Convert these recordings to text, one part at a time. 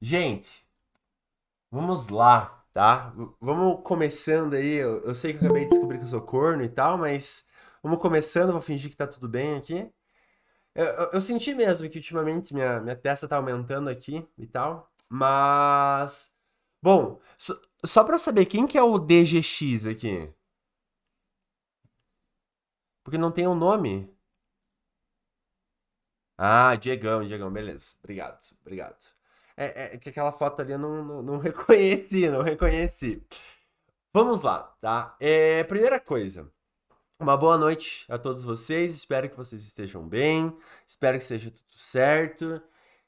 Gente, vamos lá, tá? Vamos começando aí. Eu sei que eu acabei de descobrir que eu sou corno e tal, mas vamos começando. Vou fingir que tá tudo bem aqui. Eu senti mesmo que ultimamente minha testa tá aumentando aqui e tal, mas. Bom, só pra eu saber quem que é o DGX aqui, porque não tem um nome. Ah, Diegão, Diegão, beleza. Obrigado, obrigado. É que aquela foto ali eu não reconheci, não reconheci. Vamos lá, tá? Primeira coisa, uma boa noite a todos vocês. Espero que vocês estejam bem. Espero que seja tudo certo.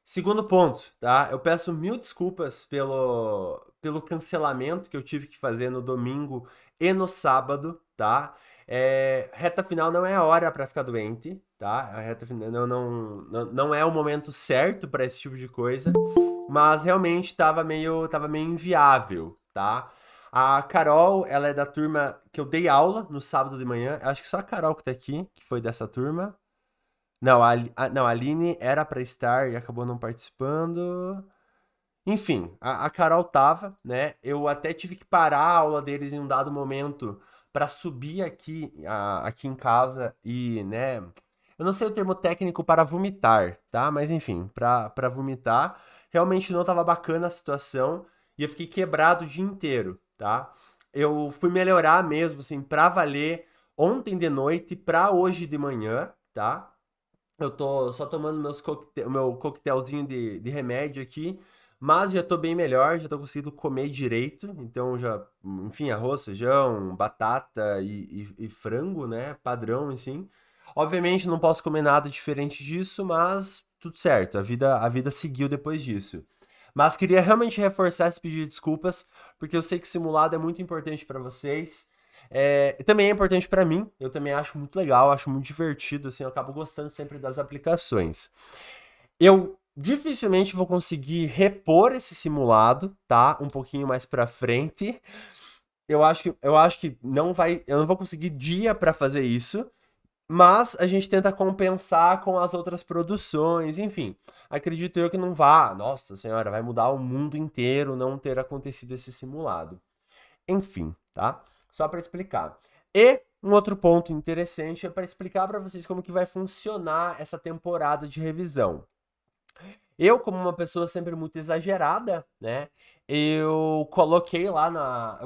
Segundo ponto, tá? Eu peço mil desculpas pelo cancelamento que eu tive que fazer no domingo e no sábado, tá? Reta final não é a hora pra ficar doente, tá? A reta final não é o momento certo pra esse tipo de coisa, mas realmente tava meio inviável, tá? A Carol, ela é da turma que eu dei aula no sábado de manhã. Acho que só a Carol que tá aqui, que foi dessa turma. Não, não, a Aline era pra estar e acabou não participando. Enfim, a Carol tava, né? Eu até tive que parar a aula deles em um dado momento pra subir aqui, aqui em casa e, né? Eu não sei o termo técnico para vomitar, tá? Mas enfim, pra vomitar. Realmente não tava bacana a situação e eu fiquei quebrado o dia inteiro, tá? Eu fui melhorar mesmo, assim, pra valer ontem de noite pra hoje de manhã, tá? Eu tô só tomando meu coquetelzinho de remédio aqui, mas já tô bem melhor, já tô conseguindo comer direito. Então já, enfim, arroz, feijão, batata e frango, né? Padrão, assim. Obviamente não posso comer nada diferente disso, mas tudo certo, a vida seguiu depois disso. Mas queria realmente reforçar esse pedido de desculpas, porque eu sei que o simulado é muito importante pra vocês. E também é importante pra mim, eu também acho muito legal, acho muito divertido, assim, eu acabo gostando sempre das aplicações. Eu dificilmente vou conseguir repor esse simulado, tá? Um pouquinho mais pra frente. Eu acho que eu não vou conseguir dia pra fazer isso, mas a gente tenta compensar com as outras produções, enfim. Acredito eu que não vá, nossa senhora, vai mudar o mundo inteiro não ter acontecido esse simulado. Enfim, tá? Só para explicar. E um outro ponto interessante é para explicar para vocês como que vai funcionar essa temporada de revisão. Eu, como uma pessoa sempre muito exagerada, né? Eu coloquei na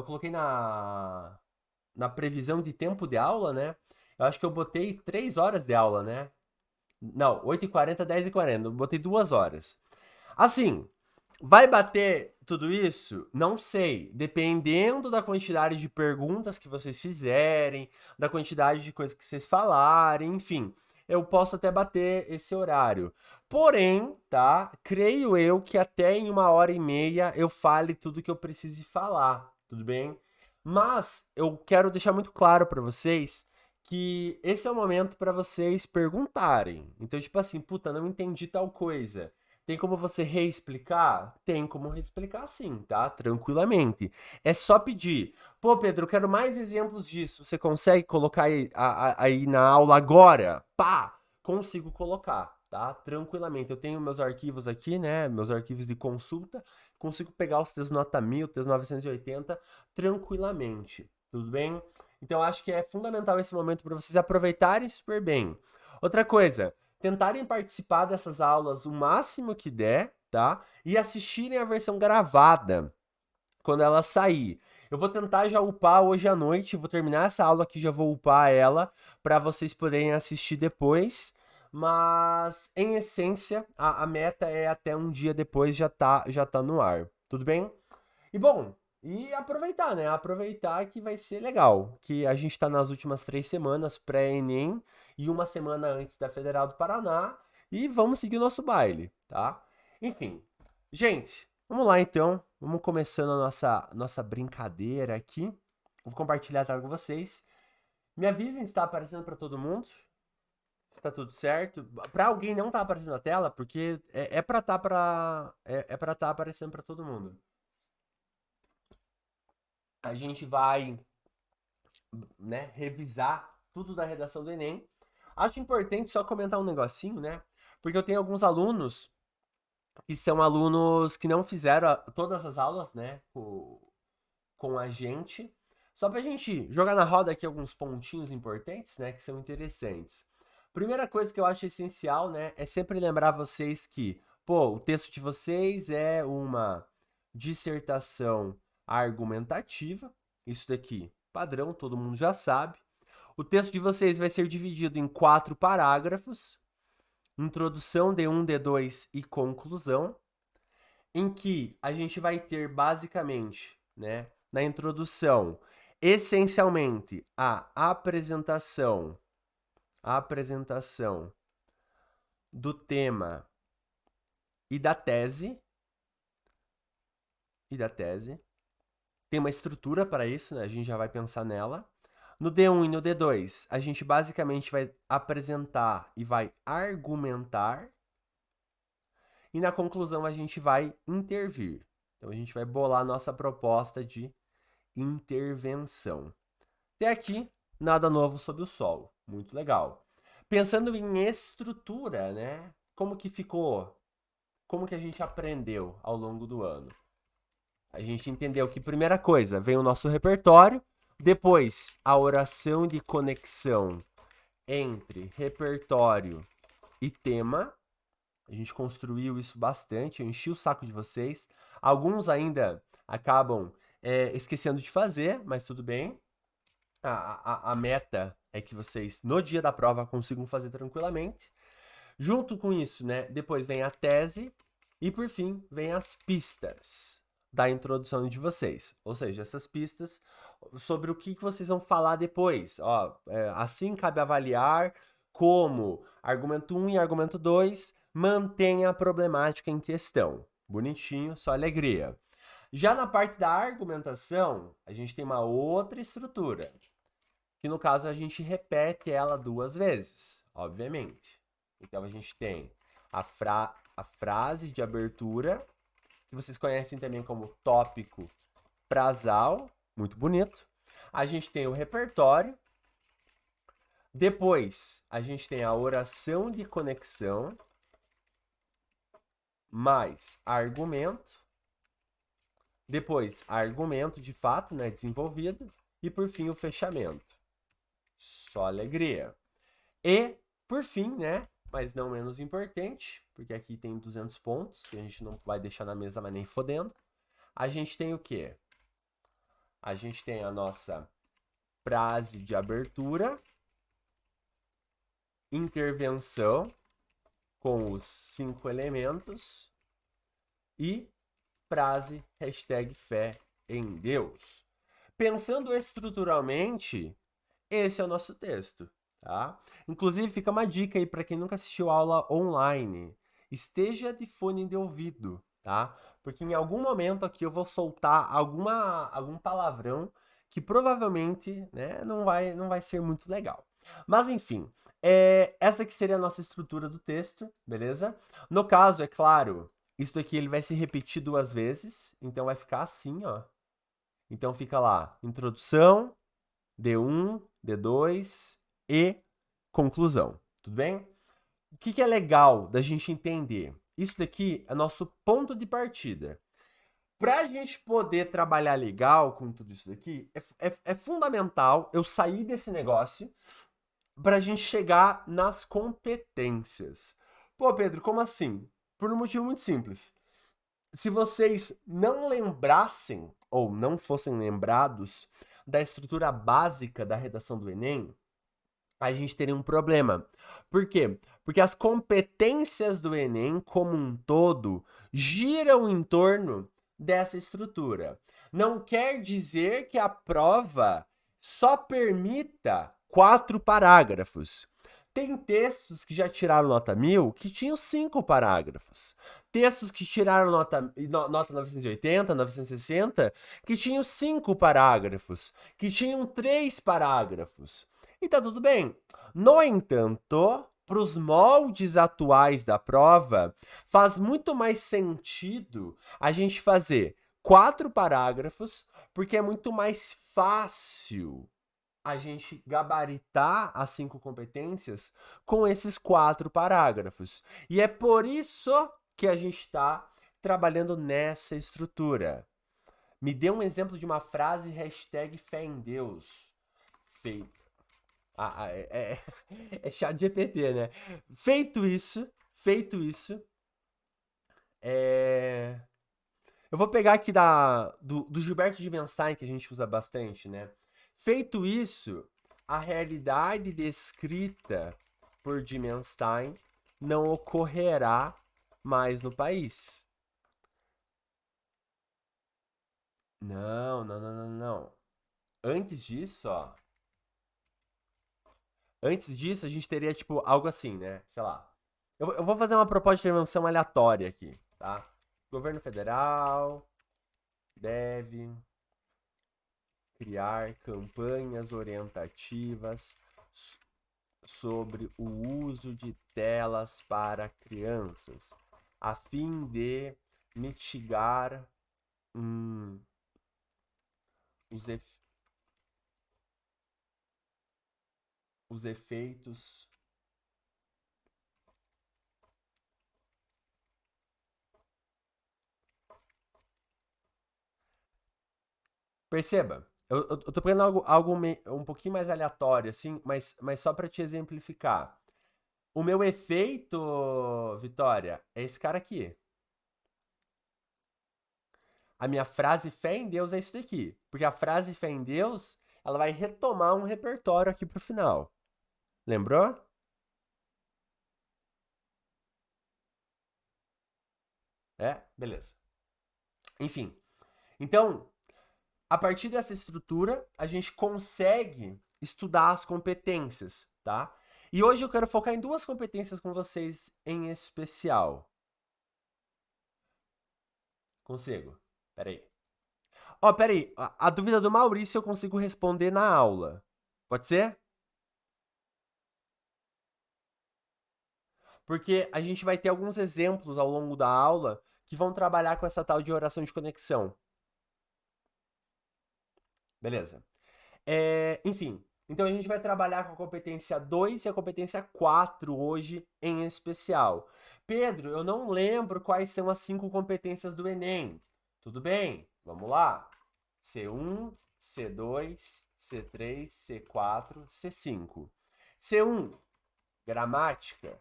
previsão de tempo de aula, né? Eu acho que eu botei 3 horas de aula, né? Não, 8h40, 10h40. Eu botei 2 horas. Assim, vai bater tudo isso? Não sei. Dependendo da quantidade de perguntas que vocês fizerem, da quantidade de coisas que vocês falarem, enfim, eu posso até bater esse horário. Porém, tá? Creio eu que até em 1h30 eu fale tudo que eu precise falar, tudo bem? Mas eu quero deixar muito claro pra vocês que esse é o momento pra vocês perguntarem. Então, tipo assim, puta, não entendi tal coisa. Tem como você reexplicar? Tem como reexplicar sim, tá? Tranquilamente. É só pedir. Pô, Pedro, eu quero mais exemplos disso. Você consegue colocar aí na aula agora? Pá! Consigo colocar, tá? Tranquilamente. Eu tenho meus arquivos aqui, né? Meus arquivos de consulta. Consigo pegar os teus nota 1000, teus 980 tranquilamente. Tudo bem? Então, eu acho que é fundamental esse momento para vocês aproveitarem super bem. Outra coisa, tentarem participar dessas aulas o máximo que der, tá? E assistirem a versão gravada quando ela sair. Eu vou tentar já upar hoje à noite, vou terminar essa aula aqui, já vou upar ela para vocês poderem assistir depois. Mas, em essência, a meta é até um dia depois já tá no ar. Tudo bem? E bom, e aproveitar, né? Aproveitar que vai ser legal. Que a gente tá nas últimas 3 semanas pré-ENEM e uma semana antes da Federal do Paraná. E vamos seguir o nosso baile, tá? Enfim, gente, vamos lá então. Vamos começando a nossa brincadeira aqui. Vou compartilhar a tela com vocês. Me avisem se tá aparecendo pra todo mundo. Se tá tudo certo. Pra alguém não tá aparecendo na tela, porque é pra tá pra tá aparecendo pra todo mundo. A gente vai, né, revisar tudo da redação do Enem. Acho importante só comentar um negocinho, né? Porque eu tenho alguns alunos. que são alunos que não fizeram todas as aulas, né, com a gente. Só pra gente jogar na roda aqui alguns pontinhos importantes, né, que são interessantes. Primeira coisa que eu acho essencial, né, é sempre lembrar vocês que, pô, o texto de vocês é uma dissertação argumentativa. Isso daqui, padrão, todo mundo já sabe. O texto de vocês vai ser dividido em 4 parágrafos: introdução, D1, D2 e conclusão, em que a gente vai ter basicamente, né, na introdução, essencialmente a apresentação do tema e da tese. Tem uma estrutura para isso, né? A gente já vai pensar nela. No D1 e no D2, a gente basicamente vai apresentar e vai argumentar. E na conclusão, a gente vai intervir. Então, a gente vai bolar a nossa proposta de intervenção. Até aqui, nada novo sob o sol. Muito legal. Pensando em estrutura, né? Como que ficou? Como que a gente aprendeu ao longo do ano? A gente entendeu que, primeira coisa, vem o nosso repertório, depois a oração de conexão entre repertório e tema. A gente construiu isso bastante, eu enchi o saco de vocês. Alguns ainda acabam esquecendo de fazer, mas tudo bem. A meta é que vocês, no dia da prova, consigam fazer tranquilamente. Junto com isso, né, depois vem a tese e, por fim, vem as pistas da introdução de vocês. Ou seja, essas pistas sobre o que vocês vão falar depois. Ó, assim cabe avaliar como argumento 1 e argumento 2 mantém a problemática em questão. Bonitinho, só alegria. Já na parte da argumentação, a gente tem uma outra estrutura, que no caso a gente repete ela 2 vezes, obviamente. Então a gente tem a frase de abertura, que vocês conhecem também como tópico frasal, muito bonito. A gente tem o repertório. Depois, a gente tem a oração de conexão, mais argumento. Depois, argumento de fato, né, desenvolvido. E por fim, o fechamento. Só alegria. E, por fim, né, mas não menos importante, porque aqui tem 200 pontos, que a gente não vai deixar na mesa, mas nem fodendo. A gente tem o quê? A gente tem a nossa frase de abertura, intervenção com os 5 elementos e frase #fé em Deus. Pensando estruturalmente, esse é o nosso texto, tá? Inclusive, fica uma dica aí para quem nunca assistiu aula online. Esteja de fone de ouvido, tá? Porque em algum momento aqui eu vou soltar algum palavrão que provavelmente, né, não vai ser muito legal. Mas enfim, essa aqui seria a nossa estrutura do texto, beleza? No caso, é claro, isso daqui ele vai se repetir 2 vezes, então vai ficar assim, ó. Então fica lá, introdução, D1, D2 e conclusão, tudo bem? O que é legal da gente entender? Isso daqui é nosso ponto de partida. Para a gente poder trabalhar legal com tudo isso daqui, é fundamental eu sair desse negócio para a gente chegar nas competências. Pô, Pedro, como assim? Por um motivo muito simples. Se vocês não lembrassem ou não fossem lembrados da estrutura básica da redação do Enem, a gente teria um problema. Por quê? Porque as competências do Enem, como um todo, giram em torno dessa estrutura. Não quer dizer que a prova só permita 4 parágrafos. Tem textos que já tiraram nota 1000 que tinham 5 parágrafos. Textos que tiraram nota 980, 960, que tinham 5 parágrafos, que tinham 3 parágrafos. E tá tudo bem. No entanto, para os moldes atuais da prova, faz muito mais sentido a gente fazer 4 parágrafos, porque é muito mais fácil a gente gabaritar as 5 competências com esses 4 parágrafos. E é por isso que a gente está trabalhando nessa estrutura. Me dê um exemplo de uma frase hashtag fé em Deus. Feito. É chat GPT, né? Feito isso, é... eu vou pegar aqui do Gilberto de Menstein, que a gente usa bastante, né? Feito isso, a realidade descrita por Dimenstein não ocorrerá mais no país. Não, não, não, não, não. Antes disso, ó. Antes disso, a gente teria, tipo, algo assim, né? Sei lá. Eu vou fazer uma proposta de intervenção aleatória aqui, tá? Governo federal deve criar campanhas orientativas sobre o uso de telas para crianças, a fim de mitigar os, os efeitos. Perceba, eu tô pegando algo um pouquinho mais aleatório, assim, mas só para te exemplificar. O meu efeito, Vitória, é esse cara aqui. A minha frase fé em Deus é isso daqui. Porque a frase fé em Deus, ela vai retomar um repertório aqui pro final. Lembrou? É? Beleza. Enfim. Então, a partir dessa estrutura, a gente consegue estudar as competências, tá? E hoje eu quero focar em duas competências com vocês em especial. Consigo? Peraí. Ó, peraí. A dúvida do Maurício eu consigo responder na aula. Pode ser? Porque a gente vai ter alguns exemplos ao longo da aula que vão trabalhar com essa tal de oração de conexão. Beleza. Enfim, então a gente vai trabalhar com a competência 2 e a competência 4 hoje em especial. Pedro, eu não lembro quais são as 5 competências do Enem. Tudo bem? Vamos lá. C1, C2, C3, C4, C5. C1, gramática.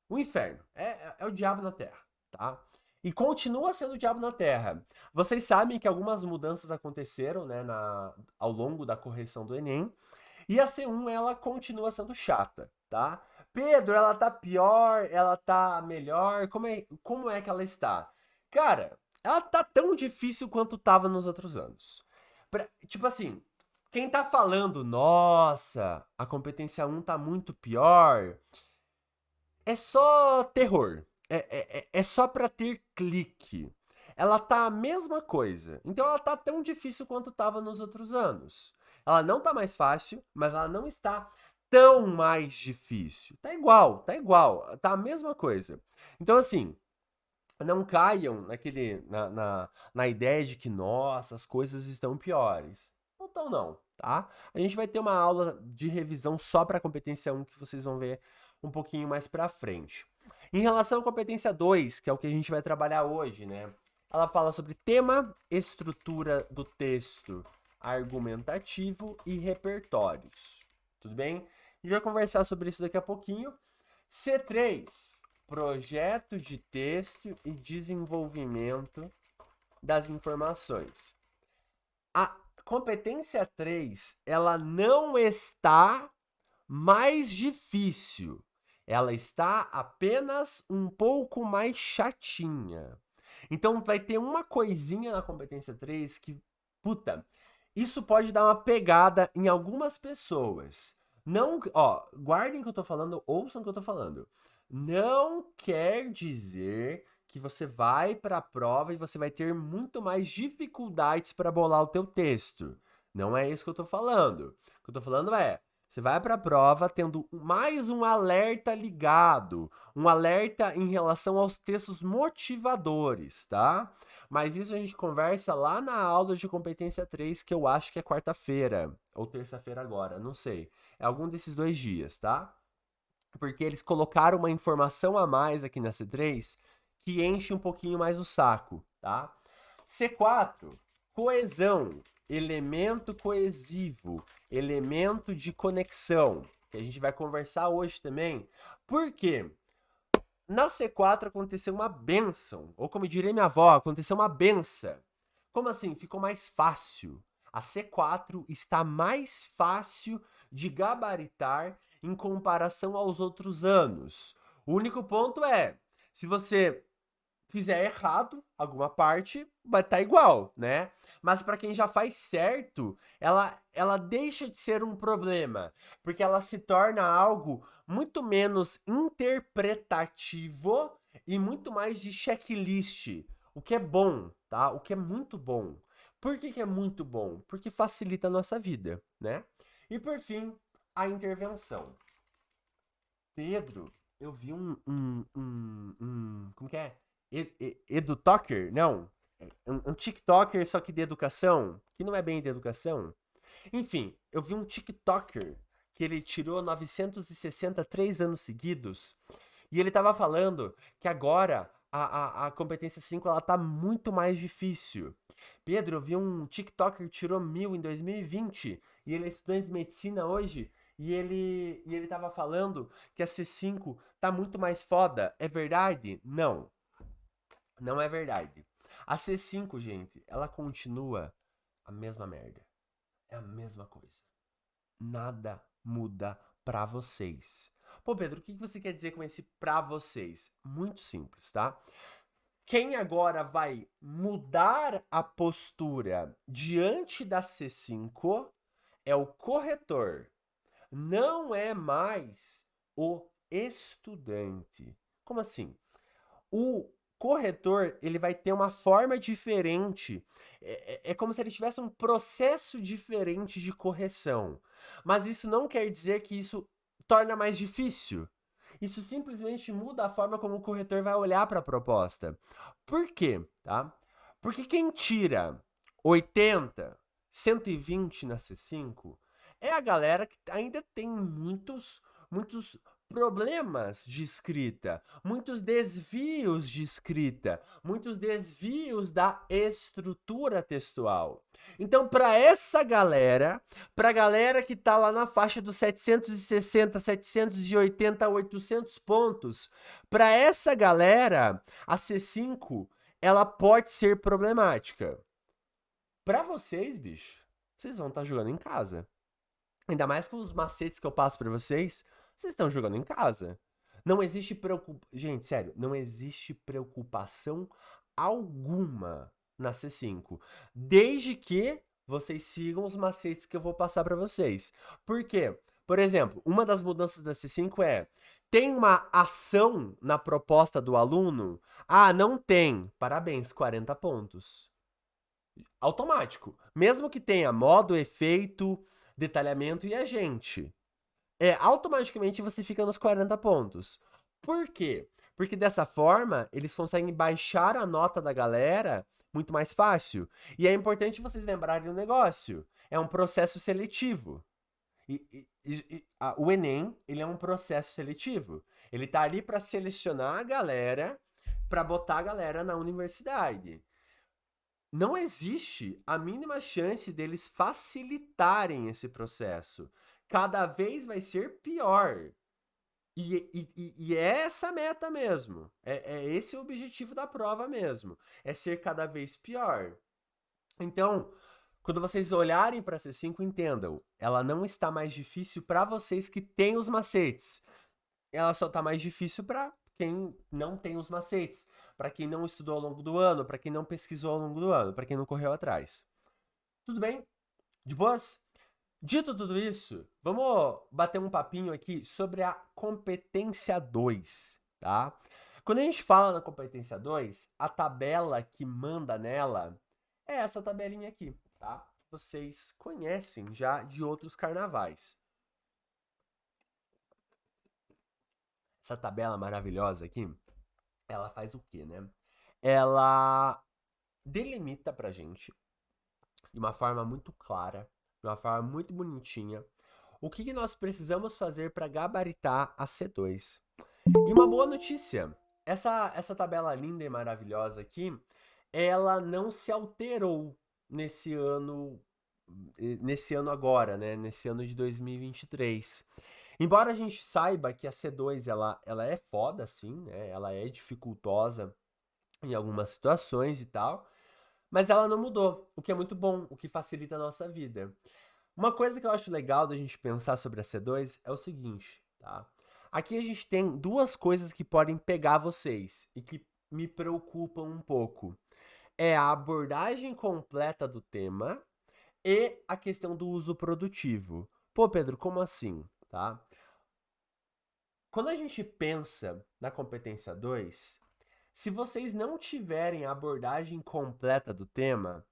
O inferno. É o diabo na Terra, tá? E continua sendo o diabo na Terra. Vocês sabem que algumas mudanças aconteceram, né, ao longo da correção do Enem. E a C1, ela continua sendo chata, tá? Pedro, ela tá pior, ela tá melhor, como é que ela está? Cara, ela tá tão difícil quanto tava nos outros anos. Tipo assim, quem tá falando, nossa, a competência 1 tá muito pior, é só terror. É só pra ter clique. Ela tá a mesma coisa. Então ela tá tão difícil quanto tava nos outros anos. Ela não tá mais fácil, mas ela não está tão mais difícil. Tá igual, tá igual. Tá a mesma coisa. Então, assim, não caiam na ideia de que, nossa, as coisas estão piores. Não estão, não, tá? A gente vai ter uma aula de revisão só para competência 1 que vocês vão ver um pouquinho mais para frente. Em relação à competência 2, que é o que a gente vai trabalhar hoje, né? Ela fala sobre tema, estrutura do texto argumentativo e repertórios. Tudo bem? A gente vai conversar sobre isso daqui a pouquinho. C3, projeto de texto e desenvolvimento das informações. A competência 3, ela não está mais difícil. Ela está apenas um pouco mais chatinha. Então vai ter uma coisinha na competência 3 que, puta, isso pode dar uma pegada em algumas pessoas. Não, ó, guardem o que eu tô falando, ouçam o que eu tô falando. Não quer dizer que você vai para a prova e você vai ter muito mais dificuldades para bolar o teu texto. Não é isso que eu tô falando. O que eu tô falando é, você vai para a prova tendo mais um alerta ligado, um alerta em relação aos textos motivadores, tá? Mas isso a gente conversa lá na aula de competência 3, que eu acho que é quarta-feira ou terça-feira agora, não sei. É algum desses 2 dias, tá? Porque eles colocaram uma informação a mais aqui na C3 que enche um pouquinho mais o saco, tá? C4, coesão, elemento coesivo, elemento de conexão, que a gente vai conversar hoje também. Por quê? Na C4 aconteceu uma bênção, ou como diria minha avó, aconteceu uma benção. Como assim? Ficou mais fácil. A C4 está mais fácil de gabaritar em comparação aos outros anos. O único ponto é, se você fizer errado alguma parte, vai estar igual, né? Mas para quem já faz certo, ela deixa de ser um problema, porque ela se torna algo muito menos interpretativo e muito mais de checklist, o que é bom, tá? O que é muito bom. Por que é muito bom? Porque facilita a nossa vida, né? E por fim, a intervenção. Pedro, eu vi como que é? EduTalker? Não. Um TikToker, só que de educação, que não é bem de educação. Enfim, eu vi um TikToker que ele tirou 963 anos seguidos e ele tava falando que agora a competência 5 ela tá muito mais difícil. Pedro, eu vi um TikToker que tirou 1000 em 2020 e ele é estudante de medicina hoje e ele tava falando que a C5 tá muito mais foda. É verdade? Não. Não é verdade. A C5, gente, ela continua a mesma merda. É a mesma coisa. Nada muda pra vocês. Pô, Pedro, o que você quer dizer com esse pra vocês? Muito simples, tá? Quem agora vai mudar a postura diante da C5 é o corretor. Não é mais o estudante. Como assim? O corretor, ele vai ter uma forma diferente. É como se ele tivesse um processo diferente de correção. Mas isso não quer dizer que isso torna mais difícil. Isso simplesmente muda a forma como o corretor vai olhar para a proposta. Por quê? Tá? Porque quem tira 80, 120 na C5 é a galera que ainda tem muitos problemas de escrita, muitos desvios de escrita, muitos desvios da estrutura textual. Então, para essa galera, para a galera que tá lá na faixa dos 760, 780, 800 pontos, para essa galera, a C5 ela pode ser problemática. Para vocês, bicho, vocês vão estar jogando em casa. Ainda mais com os macetes que eu passo para vocês, vocês estão jogando em casa. Não existe preocupação. Gente, sério, não existe preocupação alguma na C5. Desde que vocês sigam os macetes que eu vou passar para vocês. Por quê? Por exemplo, uma das mudanças da C5 é: tem uma ação na proposta do aluno? Ah, não tem. Parabéns, 40 pontos. Automático. Mesmo que tenha modo, efeito, detalhamento e agente. Automaticamente você fica nos 40 pontos. Por quê? Porque dessa forma, eles conseguem baixar a nota da galera muito mais fácil. E é importante vocês lembrarem do negócio. É um processo seletivo. O Enem, ele é um processo seletivo. Ele tá ali para selecionar a galera, para botar a galera na universidade. Não existe a mínima chance deles facilitarem esse processo. Cada vez vai ser pior. E é essa a meta mesmo. É esse o objetivo da prova mesmo. É ser cada vez pior. Então, quando vocês olharem para a C5, entendam. Ela não está mais difícil para vocês que têm os macetes. Ela só está mais difícil para quem não tem os macetes. Para quem não estudou ao longo do ano. Para quem não pesquisou ao longo do ano. Para quem não correu atrás. Tudo bem? De boas? Dito tudo isso, vamos bater um papinho aqui sobre a competência 2, tá? Quando a gente fala na competência 2, a tabela que manda nela é essa tabelinha aqui, tá? Vocês conhecem já de outros carnavais. Essa tabela maravilhosa aqui, ela faz o quê, né? Ela delimita pra gente, de uma forma muito clara, de uma forma muito bonitinha, o que nós precisamos fazer para gabaritar a C2. E uma boa notícia, essa tabela linda e maravilhosa aqui, ela não se alterou nesse ano agora, né? Nesse ano de 2023. Embora a gente saiba que a C2 ela é foda, assim, né? Ela é dificultosa em algumas situações e tal, mas ela não mudou, o que é muito bom, o que facilita a nossa vida. Uma coisa que eu acho legal da gente pensar sobre a C2 é o seguinte, tá? Aqui a gente tem duas coisas que podem pegar vocês e que me preocupam um pouco. É a abordagem completa do tema e a questão do uso produtivo. Pô, Pedro, como assim, tá? Quando a gente pensa na competência 2, se vocês não tiverem a abordagem completa do tema,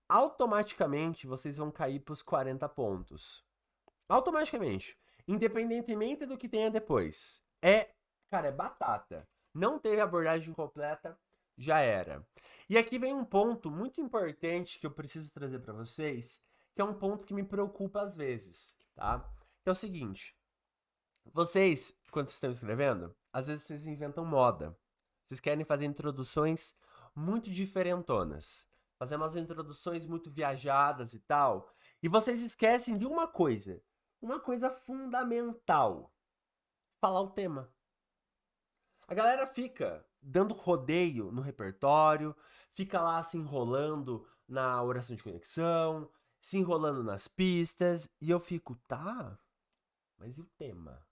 automaticamente vocês vão cair para os 40 pontos. Automaticamente. Independentemente do que tenha depois. Cara, é batata. Não teve abordagem completa, já era. E aqui vem um ponto muito importante que eu preciso trazer para vocês, que é um ponto que me preocupa às vezes, tá? Que é o seguinte, vocês, quando vocês estão escrevendo, às vezes vocês inventam moda. Vocês querem fazer introduções muito diferentonas. Fazer umas introduções muito viajadas e tal. E vocês esquecem de uma coisa. Uma coisa fundamental. Falar o tema. A galera fica dando rodeio no repertório, fica lá se enrolando na oração de conexão, se enrolando nas pistas, e eu fico, tá, mas e o tema?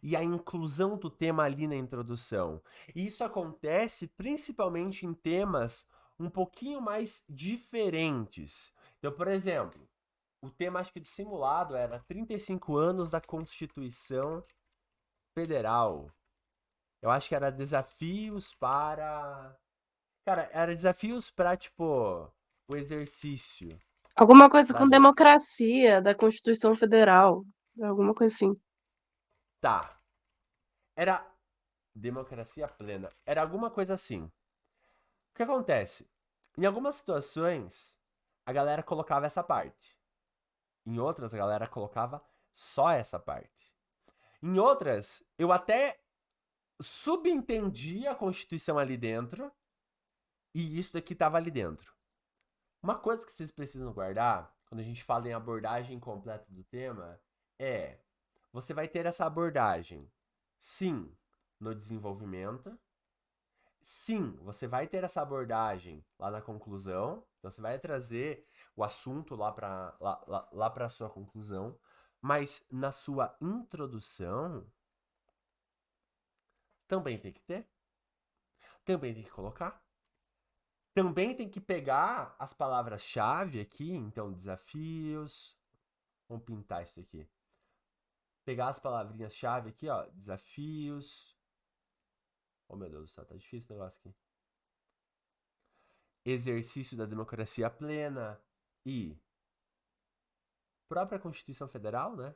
E a inclusão do tema ali na introdução. E isso acontece principalmente em temas um pouquinho mais diferentes. Então, por exemplo, o tema acho que do simulado era 35 anos da Constituição Federal. Eu acho que era desafios para. Cara, era desafios para, tipo, o exercício Alguma coisa da com lei. democracia da Constituição Federal. Alguma coisa assim. Tá. Era democracia plena. Era alguma coisa assim. O que acontece? Em algumas situações, a galera colocava essa parte. Em outras, a galera colocava só essa parte. Em outras, eu até subentendia a Constituição ali dentro e isso daqui tava ali dentro. Uma coisa que vocês precisam guardar, quando a gente fala em abordagem completa do tema, é: você vai ter essa abordagem, sim, no desenvolvimento. Sim, você vai ter essa abordagem lá na conclusão. Então você vai trazer o assunto lá para sua conclusão. Mas na sua introdução também tem que ter. Também tem que colocar. Também tem que pegar as palavras-chave aqui. Então, desafios. Vamos pintar isso aqui. Pegar as palavrinhas-chave aqui, ó. Desafios. Oh, meu Deus do céu, tá difícil o negócio aqui. Exercício da democracia plena e própria Constituição Federal, né?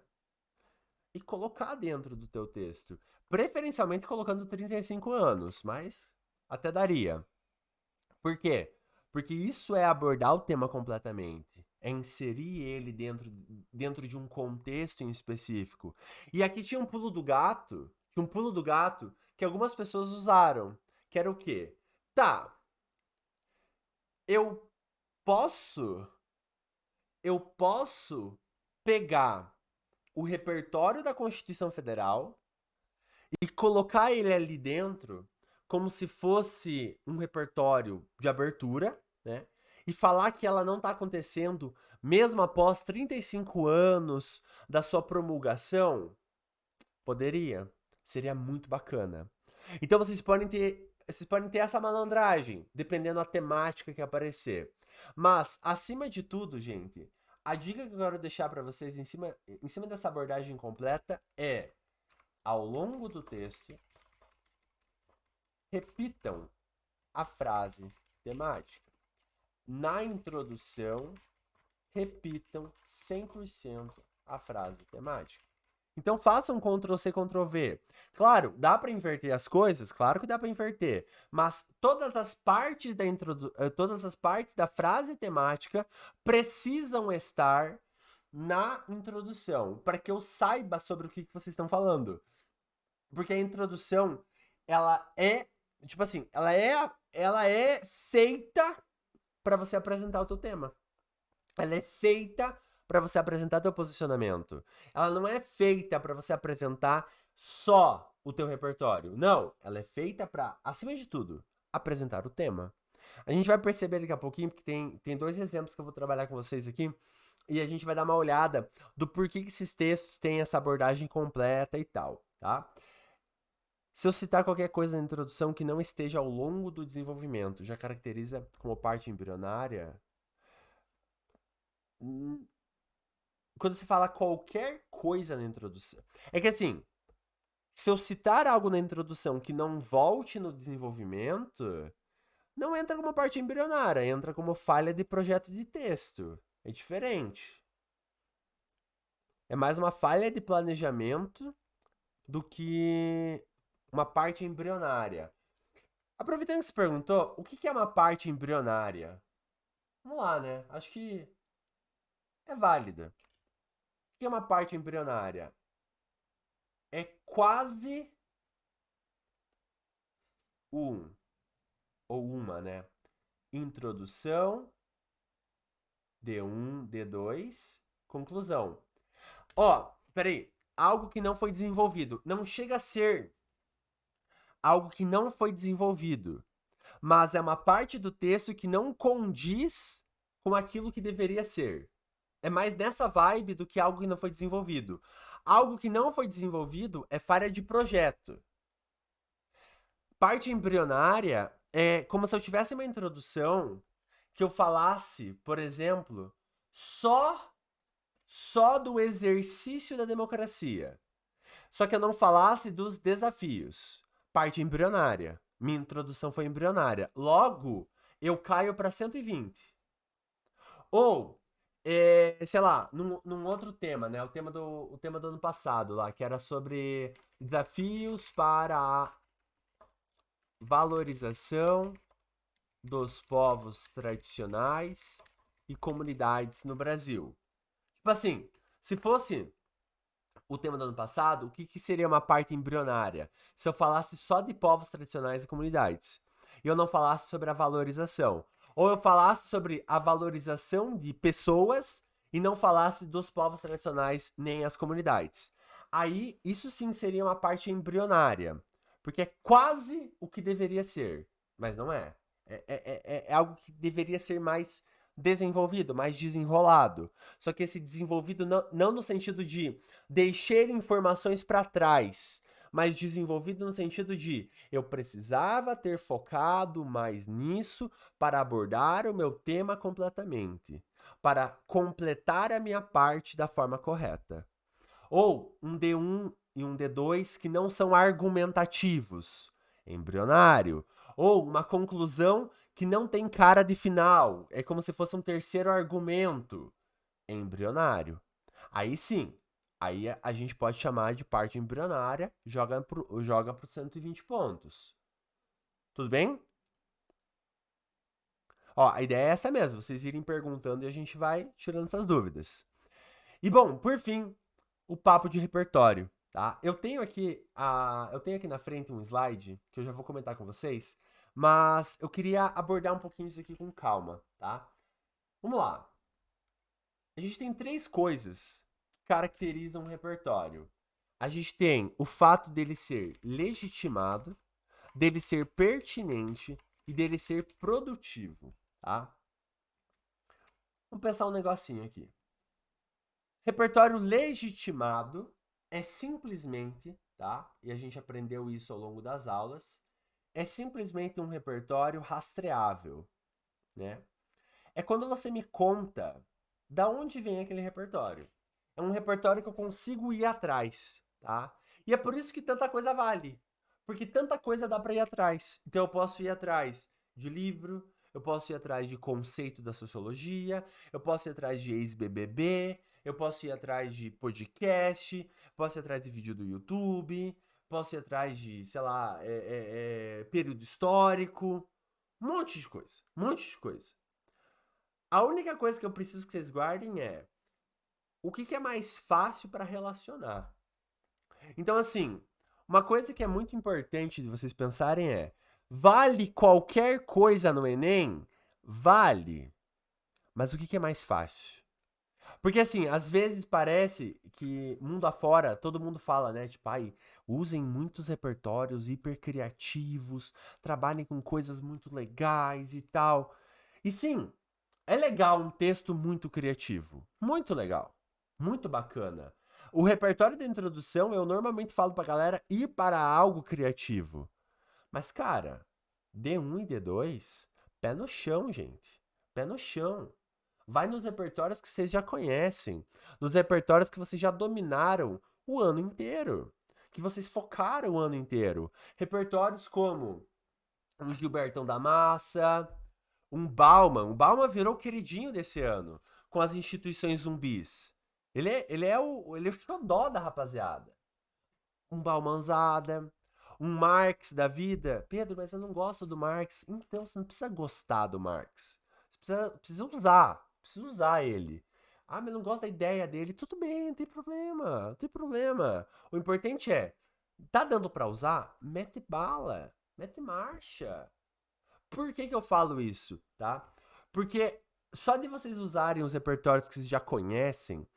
E colocar dentro do teu texto. Preferencialmente colocando 35 anos, mas até daria. Por quê? Porque isso é abordar o tema completamente. É inserir ele dentro de um contexto em específico. E aqui tinha um pulo do gato, que algumas pessoas usaram. Que era o quê? Tá, eu posso, eu posso pegar o repertório da Constituição Federal e colocar ele ali dentro como se fosse um repertório de abertura, né? E falar que ela não está acontecendo mesmo após 35 anos da sua promulgação, poderia. Seria muito bacana. Então vocês podem ter essa malandragem, dependendo da temática que aparecer. Mas, acima de tudo, gente, a dica que eu quero deixar para vocês em cima dessa abordagem completa é: ao longo do texto, repitam a frase temática. Na introdução, repitam 100% a frase temática. Então façam Ctrl+C, Ctrl+V. Claro, dá para inverter as coisas? Claro que dá para inverter. Mas todas as partes da frase temática precisam estar na introdução, para que eu saiba sobre o que vocês estão falando. Porque a introdução ela é, tipo assim, ela é feita para você apresentar o teu tema. Ela é feita para você apresentar teu posicionamento. Ela não é feita para você apresentar só o teu repertório. Não, ela é feita para, acima de tudo, apresentar o tema. A gente vai perceber daqui a pouquinho, porque tem dois exemplos que eu vou trabalhar com vocês aqui, e a gente vai dar uma olhada do porquê que esses textos têm essa abordagem completa e tal, tá? Se eu citar qualquer coisa na introdução que não esteja ao longo do desenvolvimento, já caracteriza como parte embrionária? Hum, Quando você fala qualquer coisa na introdução. É que assim, se eu citar algo na introdução que não volte no desenvolvimento, não entra como parte embrionária, entra como falha de projeto de texto. É diferente. É mais uma falha de planejamento do que uma parte embrionária. Aproveitando que você perguntou, o que é uma parte embrionária? Vamos lá, né? Acho que é válida. O que é uma parte embrionária? É quase um, ou uma, né? Introdução, D1, D2, conclusão. Ó, peraí. Algo que não foi desenvolvido. Não chega a ser algo que não foi desenvolvido, mas é uma parte do texto que não condiz com aquilo que deveria ser. É mais nessa vibe do que algo que não foi desenvolvido. Algo que não foi desenvolvido é falha de projeto. Parte embrionária é como se eu tivesse uma introdução que eu falasse, por exemplo, só do exercício da democracia. Só que eu não falasse dos desafios. Parte embrionária. Minha introdução foi embrionária. Logo, eu caio para 120. Ou, sei lá, num outro tema, né? O tema do ano passado lá, que era sobre desafios para a valorização dos povos tradicionais e comunidades no Brasil. Tipo assim, se fosse o tema do ano passado, o que seria uma parte embrionária? Se eu falasse só de povos tradicionais e comunidades, e eu não falasse sobre a valorização. Ou eu falasse sobre a valorização de pessoas e não falasse dos povos tradicionais nem as comunidades. Aí, isso sim seria uma parte embrionária, porque é quase o que deveria ser, mas não é. É algo que deveria ser mais desenvolvido, mais desenrolado. Só que esse desenvolvido não no sentido de deixei informações para trás, mas desenvolvido no sentido de eu precisava ter focado mais nisso para abordar o meu tema completamente, para completar a minha parte da forma correta. Ou um D1 e um D2 que não são argumentativos, embrionário. Ou uma conclusão que não tem cara de final, é como se fosse um terceiro argumento, embrionário. Aí sim, aí a gente pode chamar de parte embrionária, joga pro 120 pontos. Tudo bem? Ó, a ideia é essa mesmo, vocês irem perguntando e a gente vai tirando essas dúvidas. E bom, por fim, o papo de repertório, tá? Eu tenho aqui na frente um slide que eu já vou comentar com vocês, mas eu queria abordar um pouquinho isso aqui com calma, tá? Vamos lá. A gente tem três coisas que caracterizam um repertório. A gente tem o fato dele ser legitimado, dele ser pertinente e dele ser produtivo, tá? Vamos pensar um negocinho aqui. Repertório legitimado é simplesmente, tá? E a gente aprendeu isso ao longo das aulas, é simplesmente um repertório rastreável, né? É quando você me conta da onde vem aquele repertório. É um repertório que eu consigo ir atrás, tá? E é por isso que tanta coisa vale. Porque tanta coisa dá para ir atrás. Então eu posso ir atrás de livro, eu posso ir atrás de conceito da sociologia, eu posso ir atrás de ex-BBB, eu posso ir atrás de podcast, posso ir atrás de vídeo do YouTube, posso ir atrás de, sei lá, período histórico, um monte de coisa, um monte de coisa. A única coisa que eu preciso que vocês guardem é o que é mais fácil para relacionar. Então, assim, Uma coisa que é muito importante de vocês pensarem é: vale qualquer coisa no Enem? Vale. Mas o que é mais fácil? Porque assim, às vezes parece que mundo afora, todo mundo fala, né? Tipo, ai, usem muitos repertórios hipercriativos, trabalhem com coisas muito legais e tal. E sim, é legal um texto muito criativo. Muito legal. Muito bacana. O repertório da introdução, eu normalmente falo pra galera ir para algo criativo. Mas, cara, D1 e D2, pé no chão, gente. Pé no chão. Vai nos repertórios que vocês já conhecem. Nos repertórios que vocês já dominaram o ano inteiro. Que vocês focaram o ano inteiro. Repertórios como um Gilbertão da Massa, um Bauman. O Bauman virou o queridinho desse ano com as instituições zumbis. Ele é o xodó da rapaziada. Um Baumanzada, um Marx da vida. Pedro, mas eu não gosto do Marx. Então você não precisa gostar do Marx. Você precisa usar ele. Ah, mas eu não gosto da ideia dele. Tudo bem, não tem problema, não tem problema. O importante é, tá dando pra usar? Mete bala, mete marcha. Por que eu falo isso, tá? Porque só de vocês usarem os repertórios que vocês já conhecem,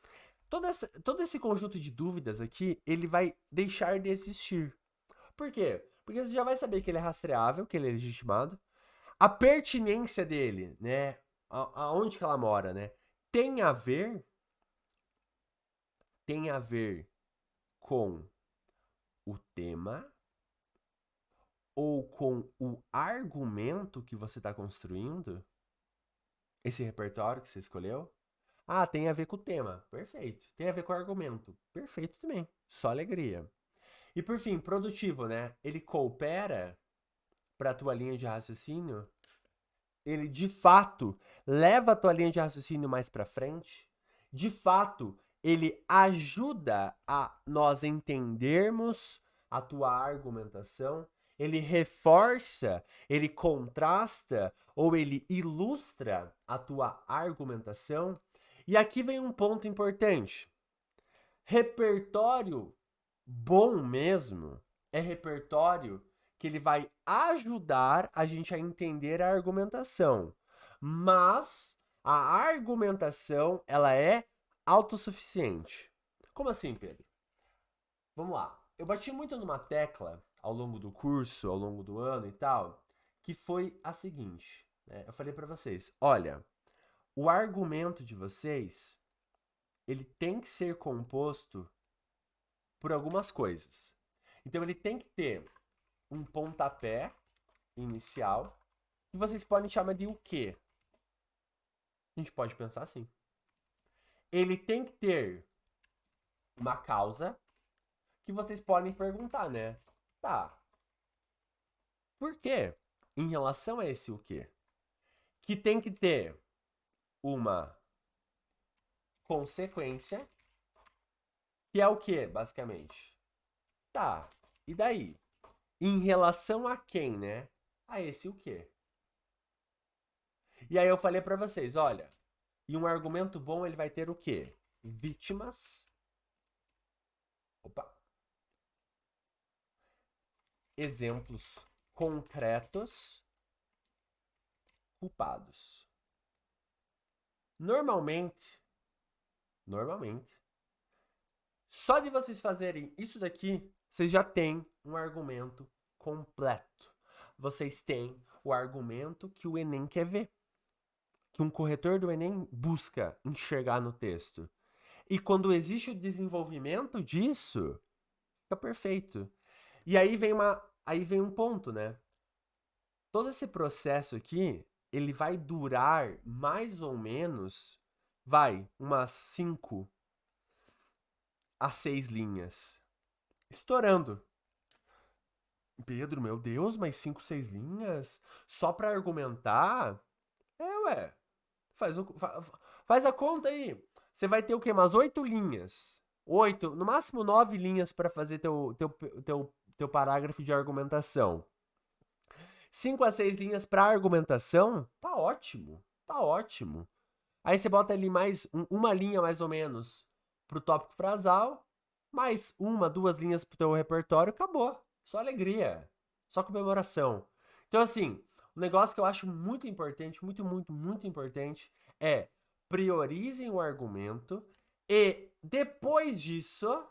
todo esse conjunto de dúvidas aqui, ele vai deixar de existir. Por quê? Porque você já vai saber que ele é rastreável, que ele é legitimado. A pertinência dele, né? Aonde que ela mora, né? Tem a ver, tem a ver com o tema ou com o argumento que você está construindo. Esse repertório que você escolheu. Ah, tem a ver com o tema. Perfeito. Tem a ver com o argumento. Perfeito também. Só alegria. E por fim, produtivo, né? Ele coopera para a tua linha de raciocínio. Ele de fato leva a tua linha de raciocínio mais para frente. De fato, ele ajuda a nós entendermos a tua argumentação. Ele reforça, ele contrasta ou ele ilustra a tua argumentação. E aqui vem um ponto importante. Repertório bom mesmo é repertório que ele vai ajudar a gente a entender a argumentação. Mas a argumentação, ela é autossuficiente. Como assim, Pedro? Vamos lá. Eu bati muito numa tecla ao longo do curso, ao longo do ano e tal, que foi a seguinte, né? Eu falei para vocês, olha, o argumento de vocês, ele tem que ser composto por algumas coisas. Então ele tem que ter um pontapé inicial, que vocês podem chamar de o quê? A gente pode pensar assim. Ele tem que ter uma causa, que vocês podem perguntar, né? Tá. Por quê? Em relação a esse o quê? Que tem que ter uma consequência, que é o quê, basicamente? Tá. E daí? Em relação a quem, né? A esse o quê? E aí eu falei pra vocês, olha, e um argumento bom ele vai ter o quê? Vítimas. Opa. Exemplos concretos, culpados. Normalmente, só de vocês fazerem isso daqui, vocês já têm um argumento completo. Vocês têm o argumento que o Enem quer ver, que um corretor do Enem busca enxergar no texto. E quando existe o desenvolvimento disso, fica perfeito. E aí vem um ponto, né? Todo esse processo aqui, ele vai durar mais ou menos, umas 5 a 6 linhas. Estourando. Pedro, meu Deus, mas 5, 6 linhas? Só pra argumentar? Ué. Faz a conta aí. Você vai ter o quê? Umas 8 linhas. 8, no máximo 9 linhas para fazer teu parágrafo de argumentação. 5 a 6 linhas para argumentação, tá ótimo. Tá ótimo. Aí você bota ali mais uma linha mais ou menos pro tópico frasal. mais uma, duas linhas pro teu repertório, acabou. Só alegria. Só comemoração. Então, assim, um negócio que eu acho muito importante, muito, muito, muito importante, é priorizem o argumento e depois disso,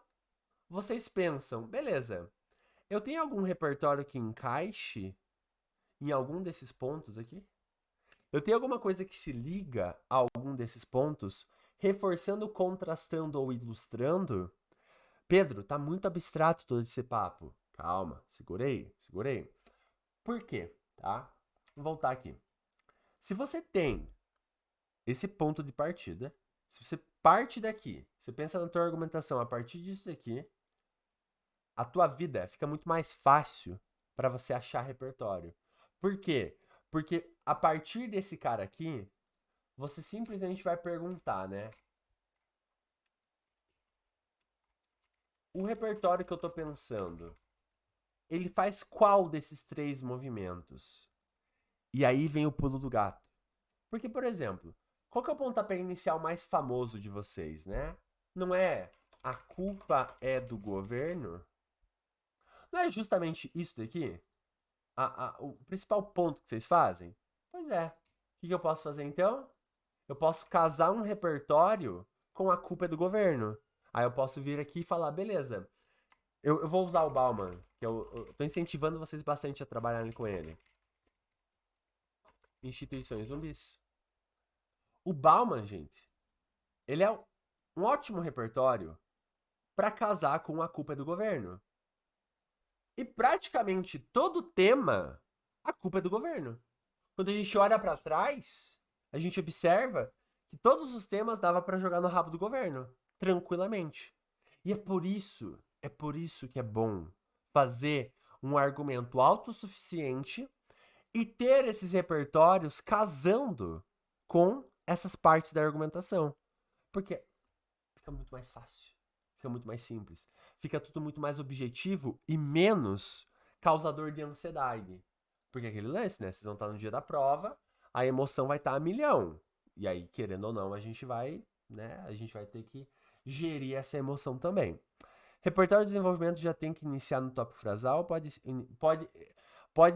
vocês pensam, beleza, eu tenho algum repertório que encaixe em algum desses pontos aqui? Eu tenho alguma coisa que se liga a algum desses pontos, reforçando, contrastando ou ilustrando? Pedro, tá muito abstrato todo esse papo. Calma, segurei, segurei. Por quê? Tá? Vou voltar aqui. Se você tem esse ponto de partida, se você parte daqui, você pensa na tua argumentação a partir disso daqui, a tua vida fica muito mais fácil para você achar repertório. Por quê? Porque a partir desse cara aqui, você simplesmente vai perguntar, né? O repertório que eu tô pensando, ele faz qual desses três movimentos? E aí vem o pulo do gato. Porque, por exemplo, qual que é o pontapé inicial mais famoso de vocês, né? Não é a culpa é do governo? Não é justamente isso daqui? O principal ponto que vocês fazem? Pois é. O que eu posso fazer então? Eu posso casar um repertório com a culpa é do governo. Aí eu posso vir aqui e falar, beleza, eu vou usar o Bauman, que eu tô incentivando vocês bastante a trabalharem com ele. Instituições zumbis. O Bauman, gente, ele é um ótimo repertório para casar com a culpa é do governo. E praticamente todo tema, a culpa é do governo. Quando a gente olha para trás, a gente observa que todos os temas dava para jogar no rabo do governo, tranquilamente. E é por isso que é bom fazer um argumento autossuficiente e ter esses repertórios casando com essas partes da argumentação. Porque fica muito mais fácil, fica muito mais simples, fica tudo muito mais objetivo e menos causador de ansiedade. Porque aquele lance, né? Vocês vão estar no dia da prova, a emoção vai estar a milhão. E aí, querendo ou não, a gente vai, né? A gente vai ter que gerir essa emoção também. Repertório de desenvolvimento já tem que iniciar no tópico frasal, pode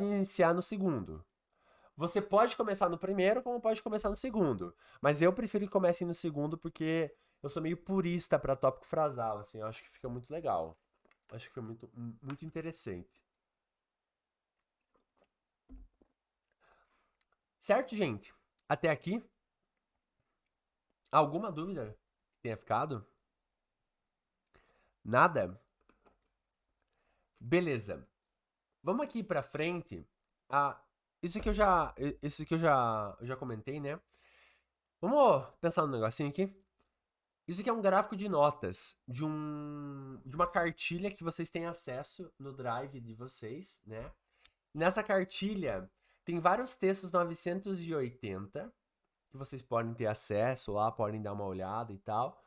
iniciar no segundo. Você pode começar no primeiro, como pode começar no segundo. Mas eu prefiro que comece no segundo porque eu sou meio purista para tópico frasal, assim. Eu acho que fica muito legal. Acho que fica muito, muito interessante. Certo, gente? Até aqui, alguma dúvida que tenha ficado? Nada? Beleza. Vamos aqui para frente. Ah, isso que eu já comentei, né? Vamos pensar num negocinho aqui. Isso aqui é um gráfico de notas de uma cartilha que vocês têm acesso no Drive de vocês, né? Nessa cartilha tem vários textos 980 que vocês podem ter acesso lá, podem dar uma olhada e tal.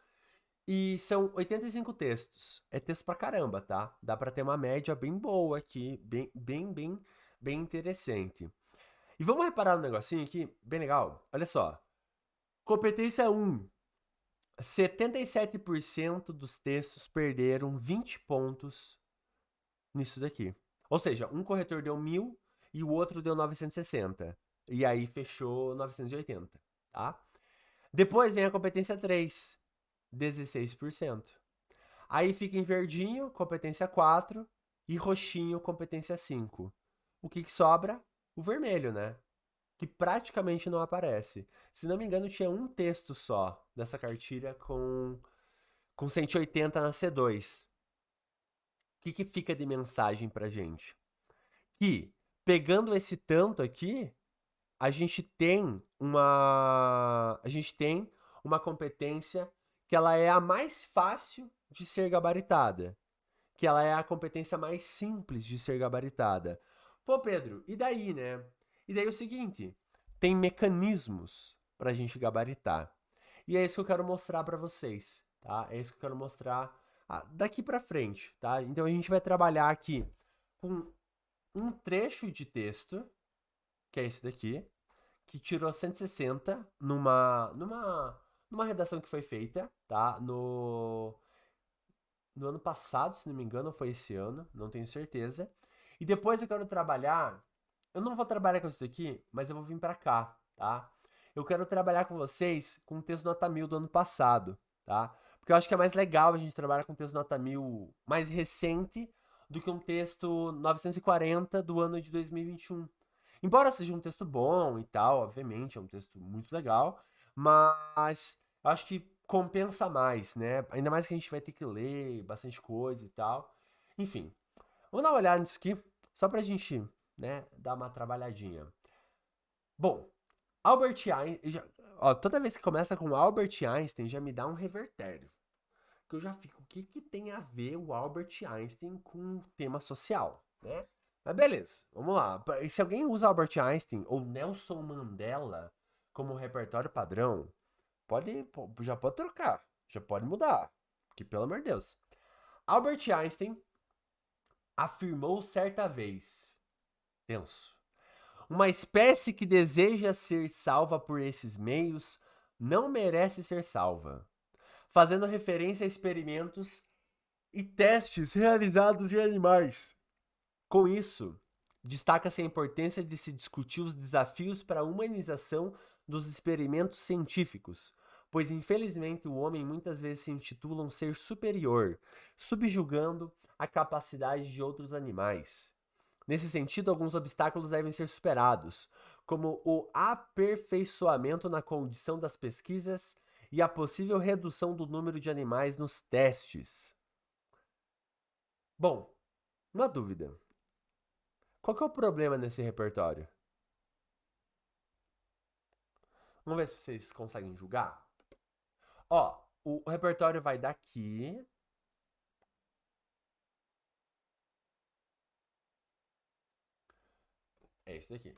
E são 85 textos. É texto pra caramba, tá? Dá pra ter uma média bem boa aqui, bem interessante. E vamos reparar no negocinho aqui, bem legal. Olha só. Competência 1. 77% dos textos perderam 20 pontos nisso daqui. Ou seja, um corretor deu 1000 e o outro deu 960. E aí fechou 980, tá? Depois vem a competência 3, 16%. Aí fica em verdinho, competência 4 e roxinho, competência 5. O que sobra? O vermelho, né? Que praticamente não aparece. Se não me engano, tinha um texto só dessa cartilha com 180 na C2. Que fica de mensagem pra gente? Que, pegando esse tanto aqui, a gente tem uma competência que ela é a mais fácil de ser gabaritada, que ela é a competência mais simples de ser gabaritada. Pô, Pedro, e daí, né? E daí é o seguinte, tem mecanismos pra gente gabaritar. E é isso que eu quero mostrar pra vocês, tá? É isso que eu quero mostrar daqui pra frente, tá? Então a gente vai trabalhar aqui com um trecho de texto, que é esse daqui, que tirou 160 numa redação que foi feita, tá? no ano passado, se não me engano, ou foi esse ano, não tenho certeza. E depois eu quero trabalhar. Eu não vou trabalhar com isso aqui, mas eu vou vir pra cá, tá? Eu quero trabalhar com vocês com o texto nota 1000 do ano passado, tá? Porque eu acho que é mais legal a gente trabalhar com o texto nota 1000 mais recente do que um texto 940 do ano de 2021. Embora seja um texto bom e tal, obviamente, é um texto muito legal, mas eu acho que compensa mais, né? Ainda mais que a gente vai ter que ler bastante coisa e tal. Enfim, vamos dar uma olhada nisso aqui, só pra gente, né, dar uma trabalhadinha. Bom, Albert Einstein, ó, toda vez que começa com Albert Einstein, já me dá um revertério. Que eu já fico, o que que tem a ver o Albert Einstein com o tema social, né? Mas beleza, vamos lá. E se alguém usa Albert Einstein ou Nelson Mandela como repertório padrão, já pode trocar, já pode mudar. Que pelo amor de Deus. Albert Einstein afirmou certa vez, tenso, uma espécie que deseja ser salva por esses meios não merece ser salva, fazendo referência a experimentos e testes realizados em animais. Com isso, destaca-se a importância de se discutir os desafios para a humanização dos experimentos científicos, pois infelizmente o homem muitas vezes se intitula um ser superior, subjugando a capacidade de outros animais. Nesse sentido, alguns obstáculos devem ser superados, como o aperfeiçoamento na condição das pesquisas e a possível redução do número de animais nos testes. Bom, uma dúvida. Qual que é o problema nesse repertório? Vamos ver se vocês conseguem julgar. Ó, o repertório vai daqui. É esse daqui.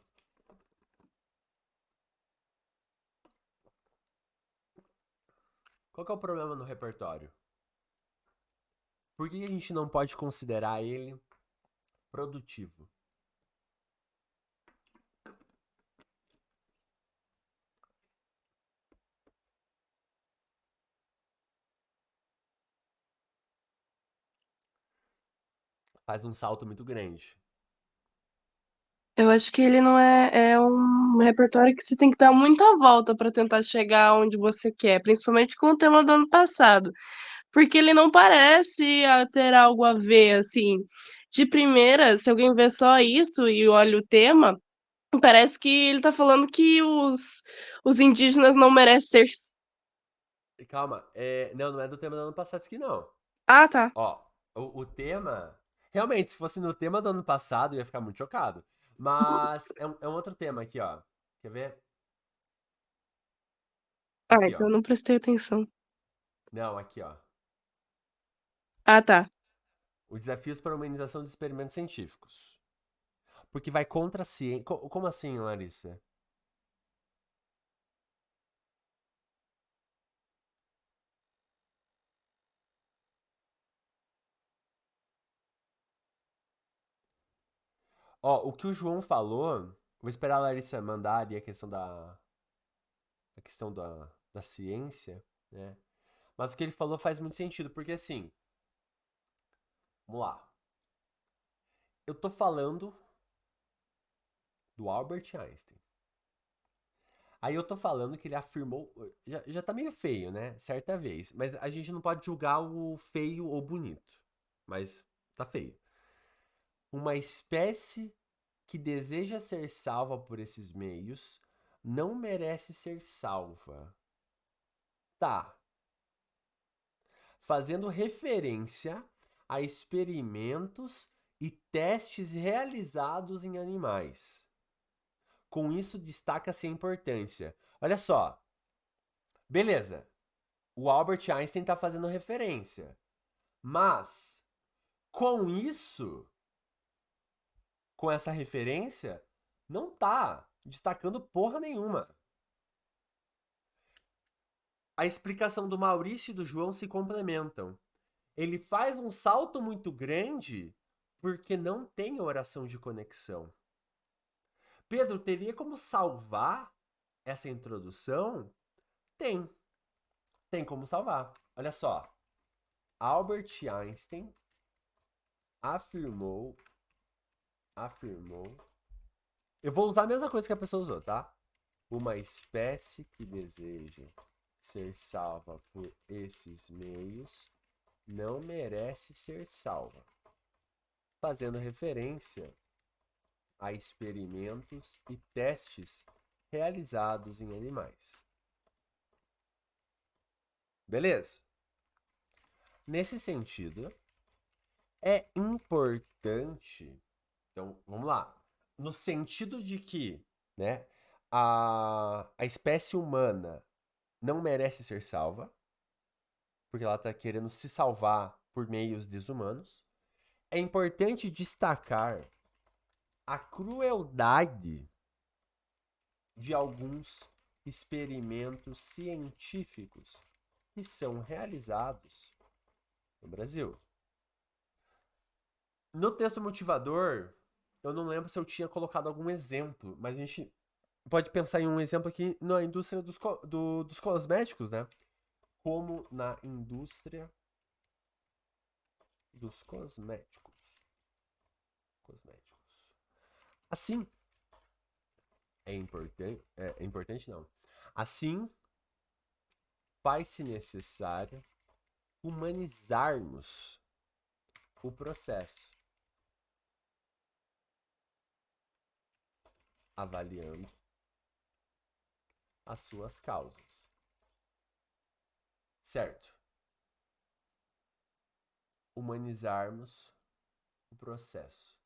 Qual que é o problema no repertório? Por que a gente não pode considerar ele produtivo? Faz um salto muito grande. Eu acho que ele não é um repertório que você tem que dar muita volta pra tentar chegar onde você quer, principalmente com o tema do ano passado, porque ele não parece ter algo a ver, assim. De primeira, se alguém vê só isso e olha o tema, parece que ele tá falando que os indígenas não merecem ser. Calma, não, não é do tema do ano passado isso aqui, não. Ah, tá. Ó, o tema. Realmente, se fosse no tema do ano passado, eu ia ficar muito chocado. Mas é um outro tema aqui, ó. Quer ver? Ah, Aqui, então ó. eu não prestei atenção. Não, aqui, ó. Ah, tá. Os desafios para a humanização dos experimentos científicos. Porque vai contra a ciência. Como assim, Larissa? Ó, o que o João falou. Vou esperar a Larissa mandar ali a questão da ciência, né? Mas o que ele falou faz muito sentido, porque assim. Vamos lá. Eu tô falando do Albert Einstein. Aí eu tô falando que ele afirmou. Já tá meio feio, né? Certa vez. Mas a gente não pode julgar o feio ou bonito. Mas tá feio. Uma espécie que deseja ser salva por esses meios não merece ser salva. Tá. Fazendo referência a experimentos e testes realizados em animais. Com isso, destaca-se a importância. Olha só. Beleza. O Albert Einstein está fazendo referência. Mas, com isso, com essa referência, não tá destacando porra nenhuma. A explicação do Maurício e do João se complementam. Ele faz um salto muito grande porque não tem oração de conexão. Pedro, teria como salvar essa introdução? Tem. Tem como salvar. Olha só. Albert Einstein afirmou. Eu vou usar a mesma coisa que a pessoa usou, tá? Uma espécie que deseja ser salva por esses meios não merece ser salva. Fazendo referência a experimentos e testes realizados em animais. Beleza? Nesse sentido, é importante. Então, vamos lá. No sentido de que, né, a espécie humana não merece ser salva, porque ela está querendo se salvar por meios desumanos, é importante destacar a crueldade de alguns experimentos científicos que são realizados no Brasil. No texto motivador, eu não lembro se eu tinha colocado algum exemplo, mas a gente pode pensar em um exemplo aqui na indústria dos cosméticos, né? Como na indústria dos cosméticos. Assim, é importante não. Assim, faz-se necessário humanizarmos o processo, avaliando as suas causas. Certo? Humanizarmos o processo.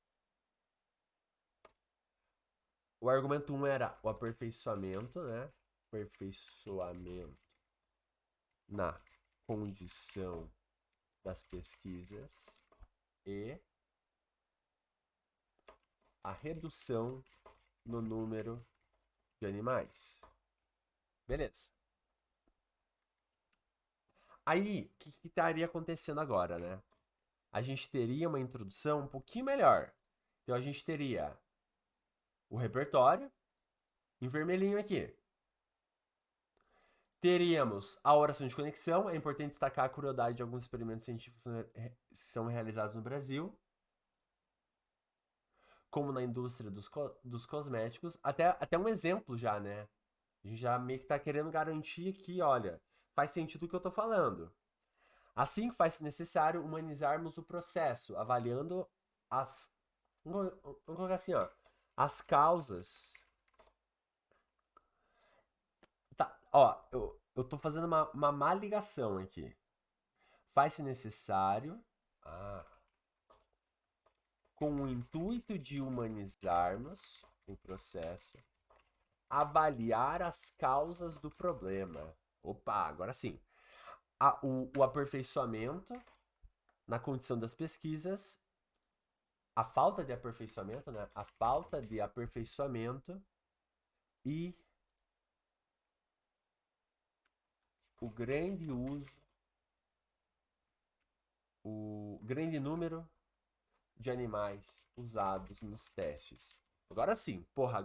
O argumento 1 era o aperfeiçoamento, né? Aperfeiçoamento na condição das pesquisas e a redução no número de animais. Beleza. Aí, o que estaria acontecendo agora, né? A gente teria uma introdução um pouquinho melhor. Então, a gente teria o repertório, em vermelhinho aqui. Teríamos a oração de conexão. É importante destacar a crueldade de alguns experimentos científicos que são realizados no Brasil, como na indústria dos cosméticos. Até um exemplo já, né? A gente já meio que tá querendo garantir que, olha, faz sentido o que eu tô falando. Assim, faz-se necessário humanizarmos o processo, avaliando as... Vamos colocar assim, ó. As causas. Tá, ó, eu tô fazendo uma má ligação aqui. Faz-se necessário, com o intuito de humanizarmos o processo, avaliar as causas do problema. Opa, agora sim. O aperfeiçoamento na condição das pesquisas, a falta de aperfeiçoamento, né? A falta de aperfeiçoamento e o grande uso, o grande número de animais usados nos testes. Agora sim, porra,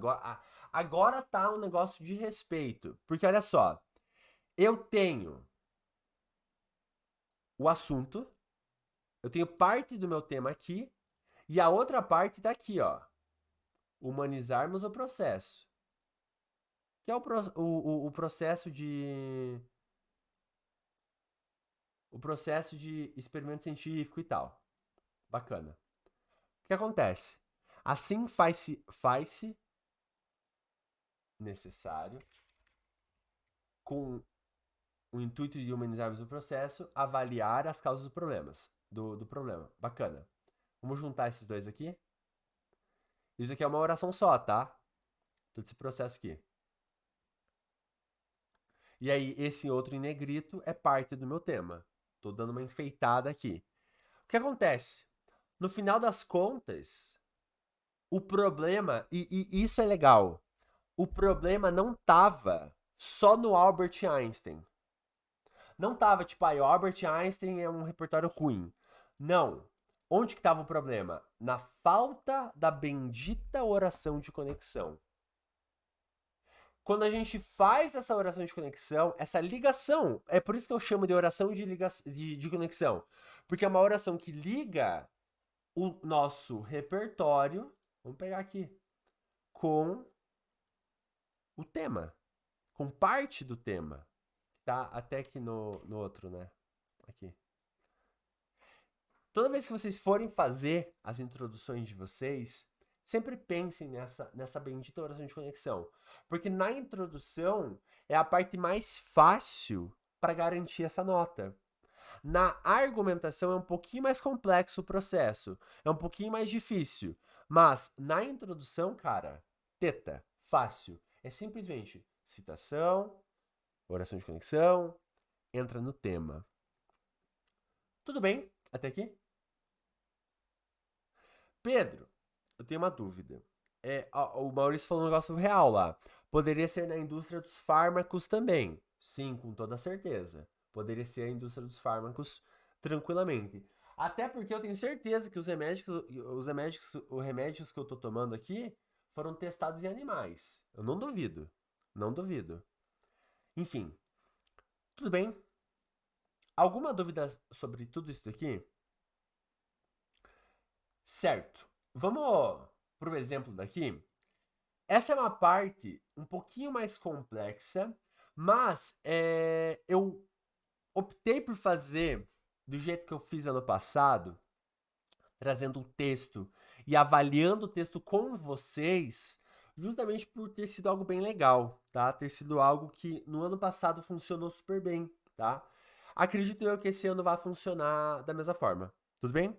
agora tá um negócio de respeito. Porque olha só, eu tenho o assunto, eu tenho parte do meu tema aqui, e a outra parte tá aqui, ó. Humanizarmos o processo. Que é o processo de. O processo de experimento científico e tal. Bacana. O que acontece? Assim faz-se necessário, com o intuito de humanizarmos o processo, avaliar as causas dos problemas. Do problema. Bacana. Vamos juntar esses dois aqui. Isso aqui é uma oração só, tá? Todo esse processo aqui. E aí, esse outro em negrito é parte do meu tema. Tô dando uma enfeitada aqui. O que acontece? No final das contas, o problema, e isso é legal, o problema não tava só no Albert Einstein. Não tava tipo, o Albert Einstein é um repertório ruim. Não. Onde que tava o problema? Na falta da bendita oração de conexão. quando a gente faz essa oração de conexão, essa ligação, é por isso que eu chamo de oração de conexão. Porque é uma oração que liga o nosso repertório, vamos pegar aqui, com o tema, com parte do tema. Tá até aqui no outro, né? Aqui. Toda vez que vocês forem fazer as introduções de vocês, sempre pensem nessa bendita oração de conexão. Porque na introdução é a parte mais fácil para garantir essa nota. Na argumentação é um pouquinho mais complexo o processo, é um pouquinho mais difícil. Mas na introdução, cara, teta, fácil. É simplesmente citação, oração de conexão, entra no tema. Tudo bem até aqui? Pedro, eu tenho uma dúvida. O Maurício falou um negócio real lá. Poderia ser na indústria dos fármacos também. Sim, com toda certeza. Poderia ser a indústria dos fármacos tranquilamente. Até porque eu tenho certeza que os remédios que eu tô tomando aqui foram testados em animais. Eu não duvido. Não duvido. Enfim, tudo bem. Alguma dúvida sobre tudo isso aqui? Certo. Vamos pro exemplo daqui. Essa é uma parte um pouquinho mais complexa, mas eu optei por fazer do jeito que eu fiz ano passado, trazendo o texto e avaliando o texto com vocês, justamente por ter sido algo bem legal, tá? Ter sido algo que no ano passado funcionou super bem, tá? Acredito eu que esse ano vai funcionar da mesma forma. Tudo bem?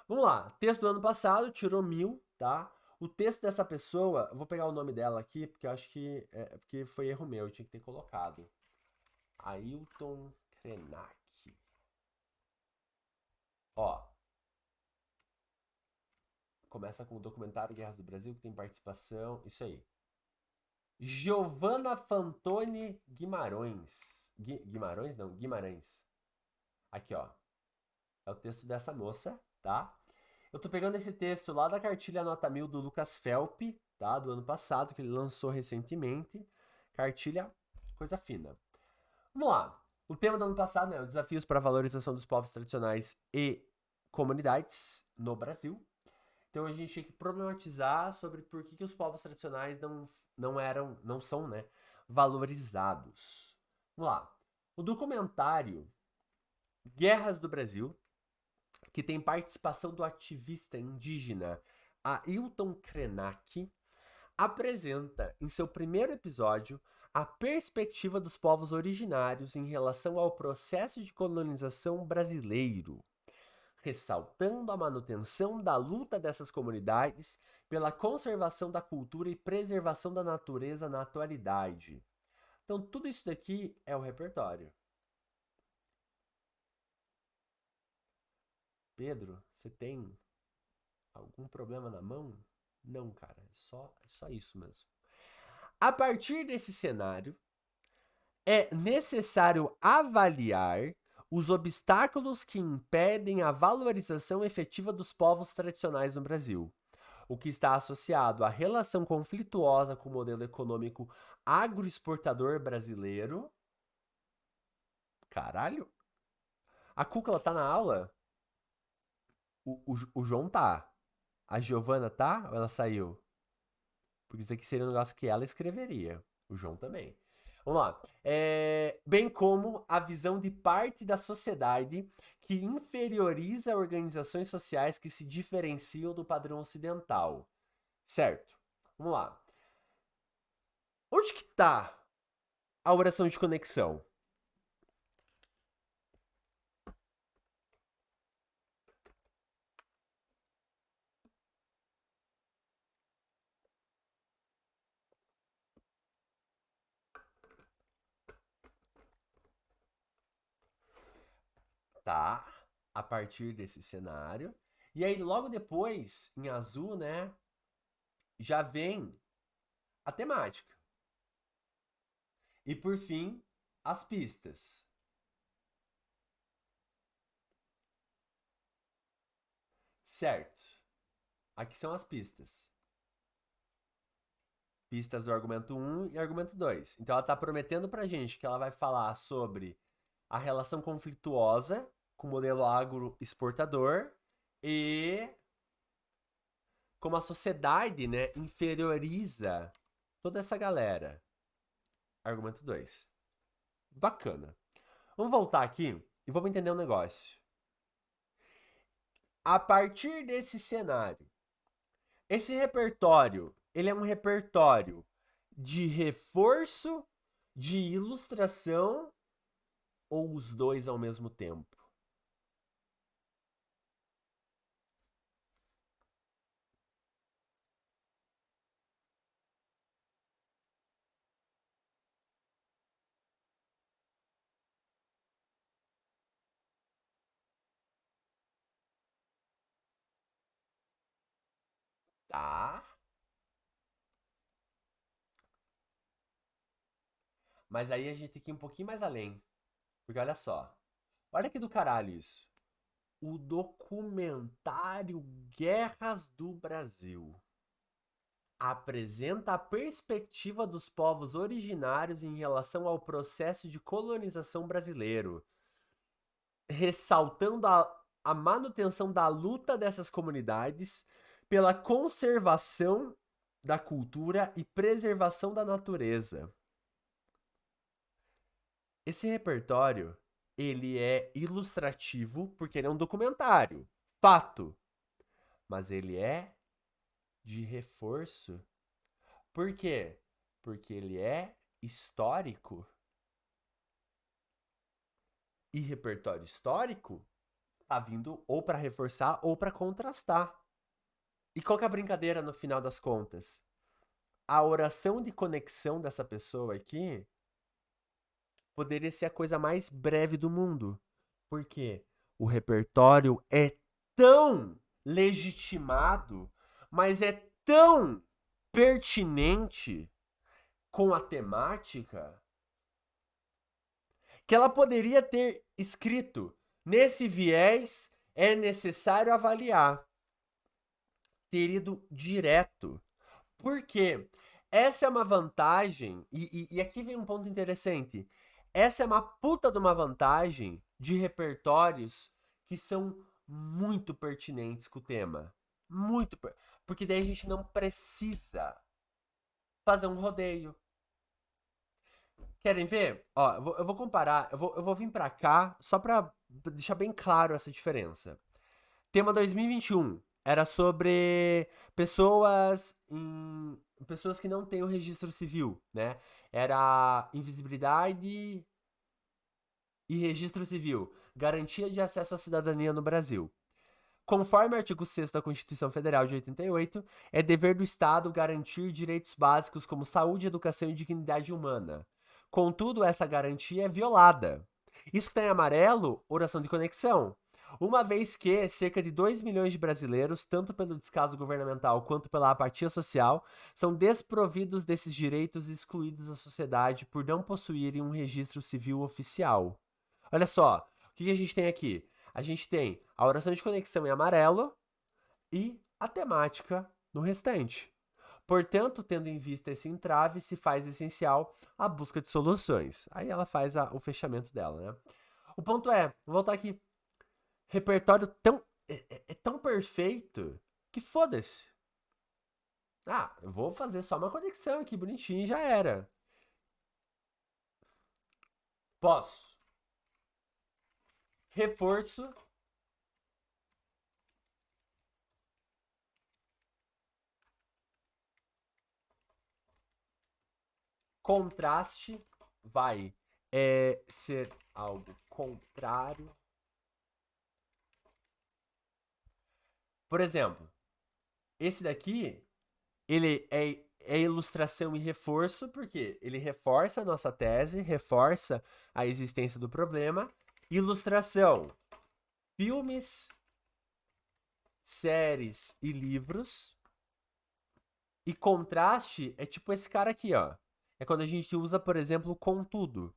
Vamos lá. Texto do ano passado tirou 1000, tá? O texto dessa pessoa, eu vou pegar o nome dela aqui, porque eu acho que porque foi erro meu, eu tinha que ter colocado. Ailton Krenak. Ó, começa com o documentário Guerras do Brasil, que tem participação, isso aí. Giovanna Fantoni Guimarães. Guimarães? Não, Guimarães. Aqui, ó. É o texto dessa moça, tá? Eu tô pegando esse texto lá da cartilha Nota 1000 do Lucas Felp, tá? Do ano passado, que ele lançou recentemente. Cartilha, coisa fina. Vamos lá. O tema do ano passado é os desafios para a valorização dos povos tradicionais e comunidades no Brasil. Então a gente tinha que problematizar sobre por que os povos tradicionais não são, né, valorizados. Vamos lá. O documentário Guerras do Brasil, que tem participação do ativista indígena Ailton Krenak, apresenta em seu primeiro episódio a perspectiva dos povos originários em relação ao processo de colonização brasileiro, ressaltando a manutenção da luta dessas comunidades pela conservação da cultura e preservação da natureza na atualidade. Então, tudo isso daqui é o repertório. Pedro, você tem algum problema na mão? Não, cara, é só isso mesmo. A partir desse cenário, é necessário avaliar os obstáculos que impedem a valorização efetiva dos povos tradicionais no Brasil, o que está associado à relação conflituosa com o modelo econômico agroexportador brasileiro. Caralho? A Cuca, ela tá na aula? O João tá. A Giovana tá? Ou ela saiu? Porque isso aqui seria um negócio que ela escreveria. O João também. Vamos lá. Bem como a visão de parte da sociedade que inferioriza organizações sociais que se diferenciam do padrão ocidental. Certo. Vamos lá. Onde que tá a oração de conexão? Tá. A partir desse cenário. E aí, logo depois, em azul, né? Já vem a temática. E por fim, as pistas. Certo. Aqui são as pistas. pistas do argumento 1 e argumento 2. Então ela tá prometendo pra gente que ela vai falar sobre a relação conflituosa com o modelo agroexportador e como a sociedade, né, inferioriza toda essa galera. Argumento 2. Bacana. Vamos voltar aqui e vamos entender um negócio. A partir desse cenário, esse repertório, ele é um repertório de reforço, de ilustração ou os dois ao mesmo tempo? Tá. Mas aí a gente tem que ir um pouquinho mais além. Porque olha só. Olha que do caralho isso. O documentário Guerras do Brasil apresenta a perspectiva dos povos originários em relação ao processo de colonização brasileiro, ressaltando a manutenção da luta dessas comunidades pela conservação da cultura e preservação da natureza. Esse repertório, ele é ilustrativo porque ele é um documentário, fato, mas ele é de reforço. Por quê? Porque ele é histórico. E repertório histórico tá vindo ou para reforçar ou para contrastar. E qual que é a brincadeira no final das contas? A oração de conexão dessa pessoa aqui poderia ser a coisa mais breve do mundo. Porque o repertório é tão legitimado, mas é tão pertinente com a temática que ela poderia ter escrito: nesse viés é necessário avaliar. Ter ido direto. Por quê? Essa é uma vantagem, e aqui vem um ponto interessante. Essa é uma puta de uma vantagem de repertórios que são muito pertinentes com o tema. Muito. Porque daí a gente não precisa fazer um rodeio. Querem ver? Ó, eu vou comparar, eu vou vir pra cá só pra deixar bem claro essa diferença. Tema 2021 era sobre pessoas que não têm o registro civil, né? Era invisibilidade e registro civil, garantia de acesso à cidadania no Brasil. Conforme o artigo 6º da Constituição Federal de 88, é dever do Estado garantir direitos básicos como saúde, educação e dignidade humana. Contudo, essa garantia é violada. Isso que está em amarelo, oração de conexão. Uma vez que cerca de 2 milhões de brasileiros, tanto pelo descaso governamental quanto pela apatia social, são desprovidos desses direitos e excluídos da sociedade por não possuírem um registro civil oficial. Olha só, o que a gente tem aqui? A gente tem a oração de conexão em amarelo e a temática no restante. Portanto, tendo em vista esse entrave, se faz essencial a busca de soluções. Aí ela faz o fechamento dela, né? O ponto é, vou voltar aqui, repertório é tão perfeito que foda-se. Ah, eu vou fazer só uma conexão aqui bonitinho e já era. Posso. Reforço. Contraste vai ser algo contrário. Por exemplo, esse daqui, ele é ilustração e reforço, porque ele reforça a nossa tese, reforça a existência do problema. Ilustração, filmes, séries e livros. E contraste é tipo esse cara aqui, ó. É quando a gente usa, por exemplo, contudo.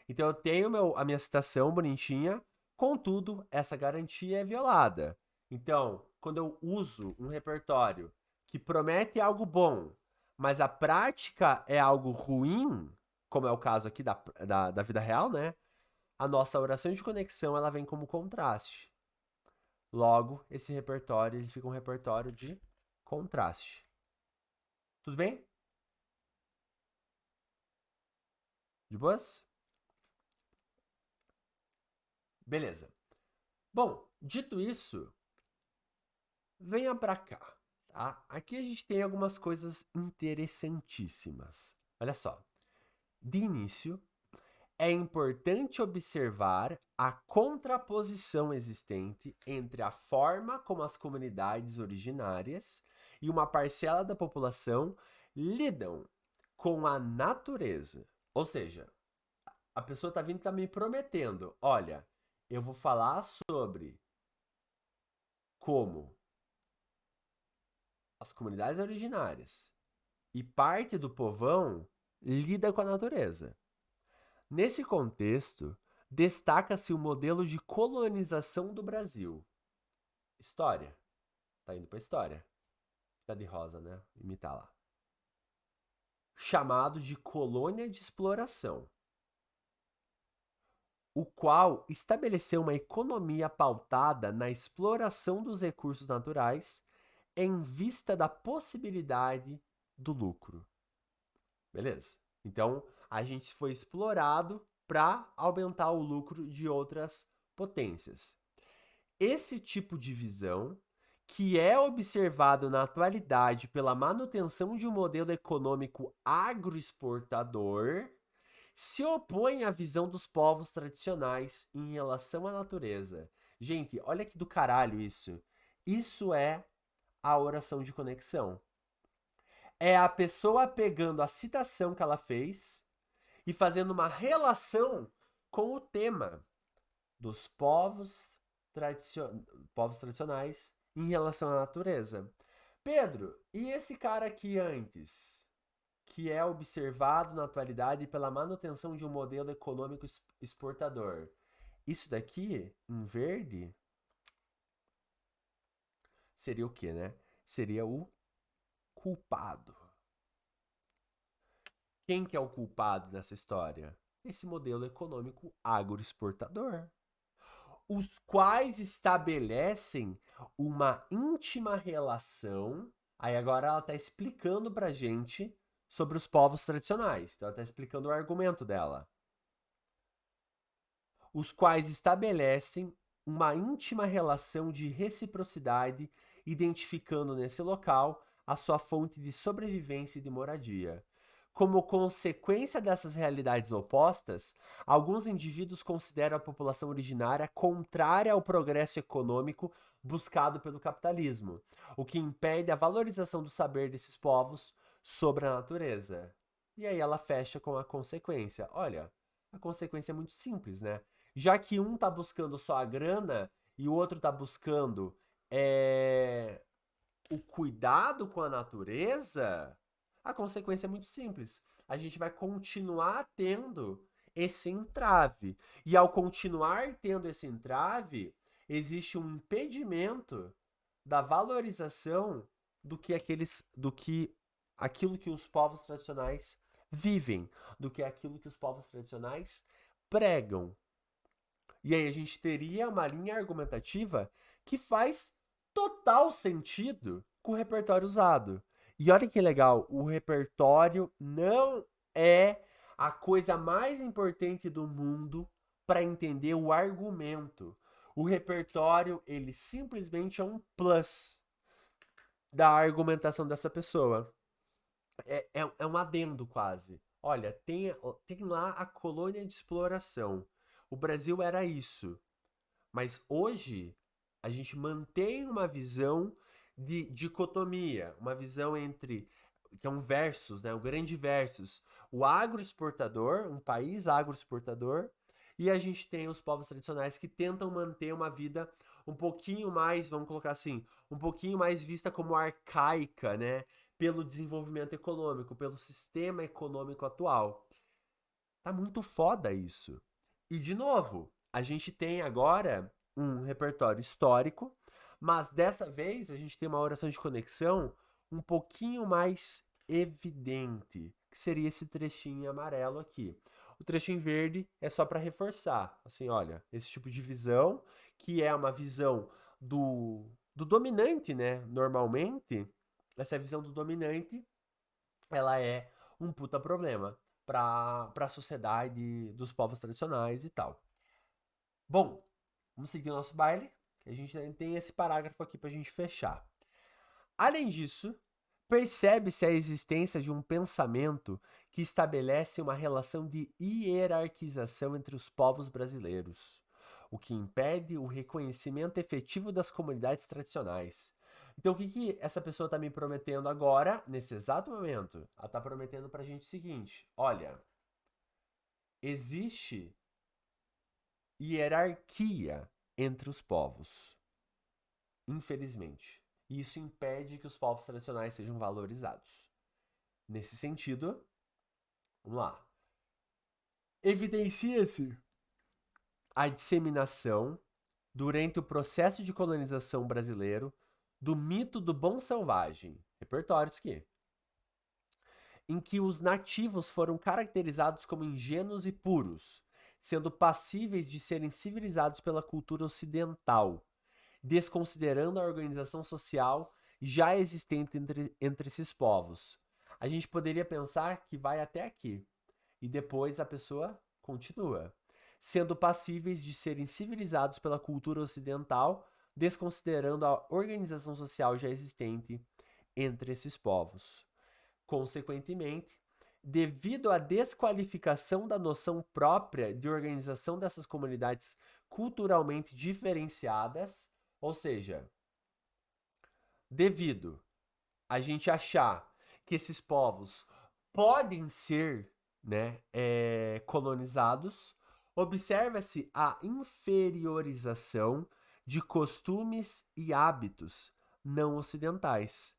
Então eu tenho a minha citação bonitinha, contudo, essa garantia é violada. Então, quando eu uso um repertório que promete algo bom, mas a prática é algo ruim, como é o caso aqui da vida real, né? A nossa oração de conexão ela vem como contraste. Logo, esse repertório ele fica um repertório de contraste. Tudo bem? De boas? Beleza. Bom, dito isso, venha pra cá, tá? Aqui a gente tem algumas coisas interessantíssimas. Olha só. De início, é importante observar a contraposição existente entre a forma como as comunidades originárias e uma parcela da população lidam com a natureza. Ou seja, a pessoa tá vindo e tá me prometendo, olha, eu vou falar sobre como as comunidades originárias e parte do povão lida com a natureza. Nesse contexto, destaca-se o modelo de colonização do Brasil. História. Tá indo pra história. Tá de rosa, né? Imitar lá. Chamado de colônia de exploração, o qual estabeleceu uma economia pautada na exploração dos recursos naturais em vista da possibilidade do lucro. Beleza? Então, a gente foi explorado para aumentar o lucro de outras potências. Esse tipo de visão, que é observado na atualidade pela manutenção de um modelo econômico agroexportador, se opõe à visão dos povos tradicionais em relação à natureza. Gente, olha que do caralho isso. Isso é a oração de conexão. É a pessoa pegando a citação que ela fez e fazendo uma relação com o tema dos povos tradicionais em relação à natureza. Pedro, e esse cara aqui antes, que é observado na atualidade pela manutenção de um modelo econômico exportador? Isso daqui, em verde, seria o quê, né? Seria o culpado. Quem que é o culpado nessa história? Esse modelo econômico agroexportador, os quais estabelecem uma íntima relação. Aí agora ela está explicando pra gente sobre os povos tradicionais. Então ela está explicando o argumento dela. Os quais estabelecem uma íntima relação de reciprocidade, identificando nesse local a sua fonte de sobrevivência e de moradia. Como consequência dessas realidades opostas, alguns indivíduos consideram a população originária contrária ao progresso econômico buscado pelo capitalismo, o que impede a valorização do saber desses povos sobre a natureza. E aí ela fecha com a consequência. Olha, a consequência é muito simples, né? Já que um tá buscando só a grana e o outro tá buscando o cuidado com a natureza, a consequência é muito simples. A gente vai continuar tendo esse entrave. E ao continuar tendo esse entrave, existe um impedimento da valorização do que aquilo que os povos tradicionais vivem, do que aquilo que os povos tradicionais pregam. E aí a gente teria uma linha argumentativa que faz total sentido com o repertório usado. E olha que legal, o repertório não é a coisa mais importante do mundo para entender o argumento. O repertório, ele simplesmente é um plus da argumentação dessa pessoa. É um adendo quase. Olha, tem lá a colônia de exploração. O Brasil era isso. Mas hoje a gente mantém uma visão de dicotomia, uma visão entre que é um versus, né, um grande versus, o agroexportador, um país agroexportador, e a gente tem os povos tradicionais que tentam manter uma vida um pouquinho mais, vamos colocar assim, um pouquinho mais vista como arcaica, né, pelo desenvolvimento econômico, pelo sistema econômico atual. Tá muito foda isso. E de novo, a gente tem agora um repertório histórico, mas dessa vez a gente tem uma oração de conexão um pouquinho mais evidente, que seria esse trechinho em amarelo aqui. O trechinho verde é só para reforçar, assim, olha, esse tipo de visão, que é uma visão do dominante, né? Normalmente, essa visão do dominante, ela é um puta problema para a sociedade dos povos tradicionais e tal. Bom, vamos seguir o nosso baile, que a gente tem esse parágrafo aqui para a gente fechar. Além disso, percebe-se a existência de um pensamento que estabelece uma relação de hierarquização entre os povos brasileiros, o que impede o reconhecimento efetivo das comunidades tradicionais. Então, o que, que essa pessoa está me prometendo agora, nesse exato momento? Ela está prometendo para a gente o seguinte: olha, existe hierarquia entre os povos, infelizmente. E isso impede que os povos tradicionais sejam valorizados. Nesse sentido, vamos lá. Evidencia-se a disseminação, durante o processo de colonização brasileiro, do mito do bom selvagem, repertórios aqui, em que os nativos foram caracterizados como ingênuos e puros, sendo passíveis de serem civilizados pela cultura ocidental, desconsiderando a organização social já existente entre esses povos. A gente poderia pensar que vai até aqui, e depois a pessoa continua, sendo passíveis de serem civilizados pela cultura ocidental, desconsiderando a organização social já existente entre esses povos. Consequentemente, devido à desqualificação da noção própria de organização dessas comunidades culturalmente diferenciadas, ou seja, devido a gente achar que esses povos podem ser, né, colonizados, observa-se a inferiorização de costumes e hábitos não ocidentais.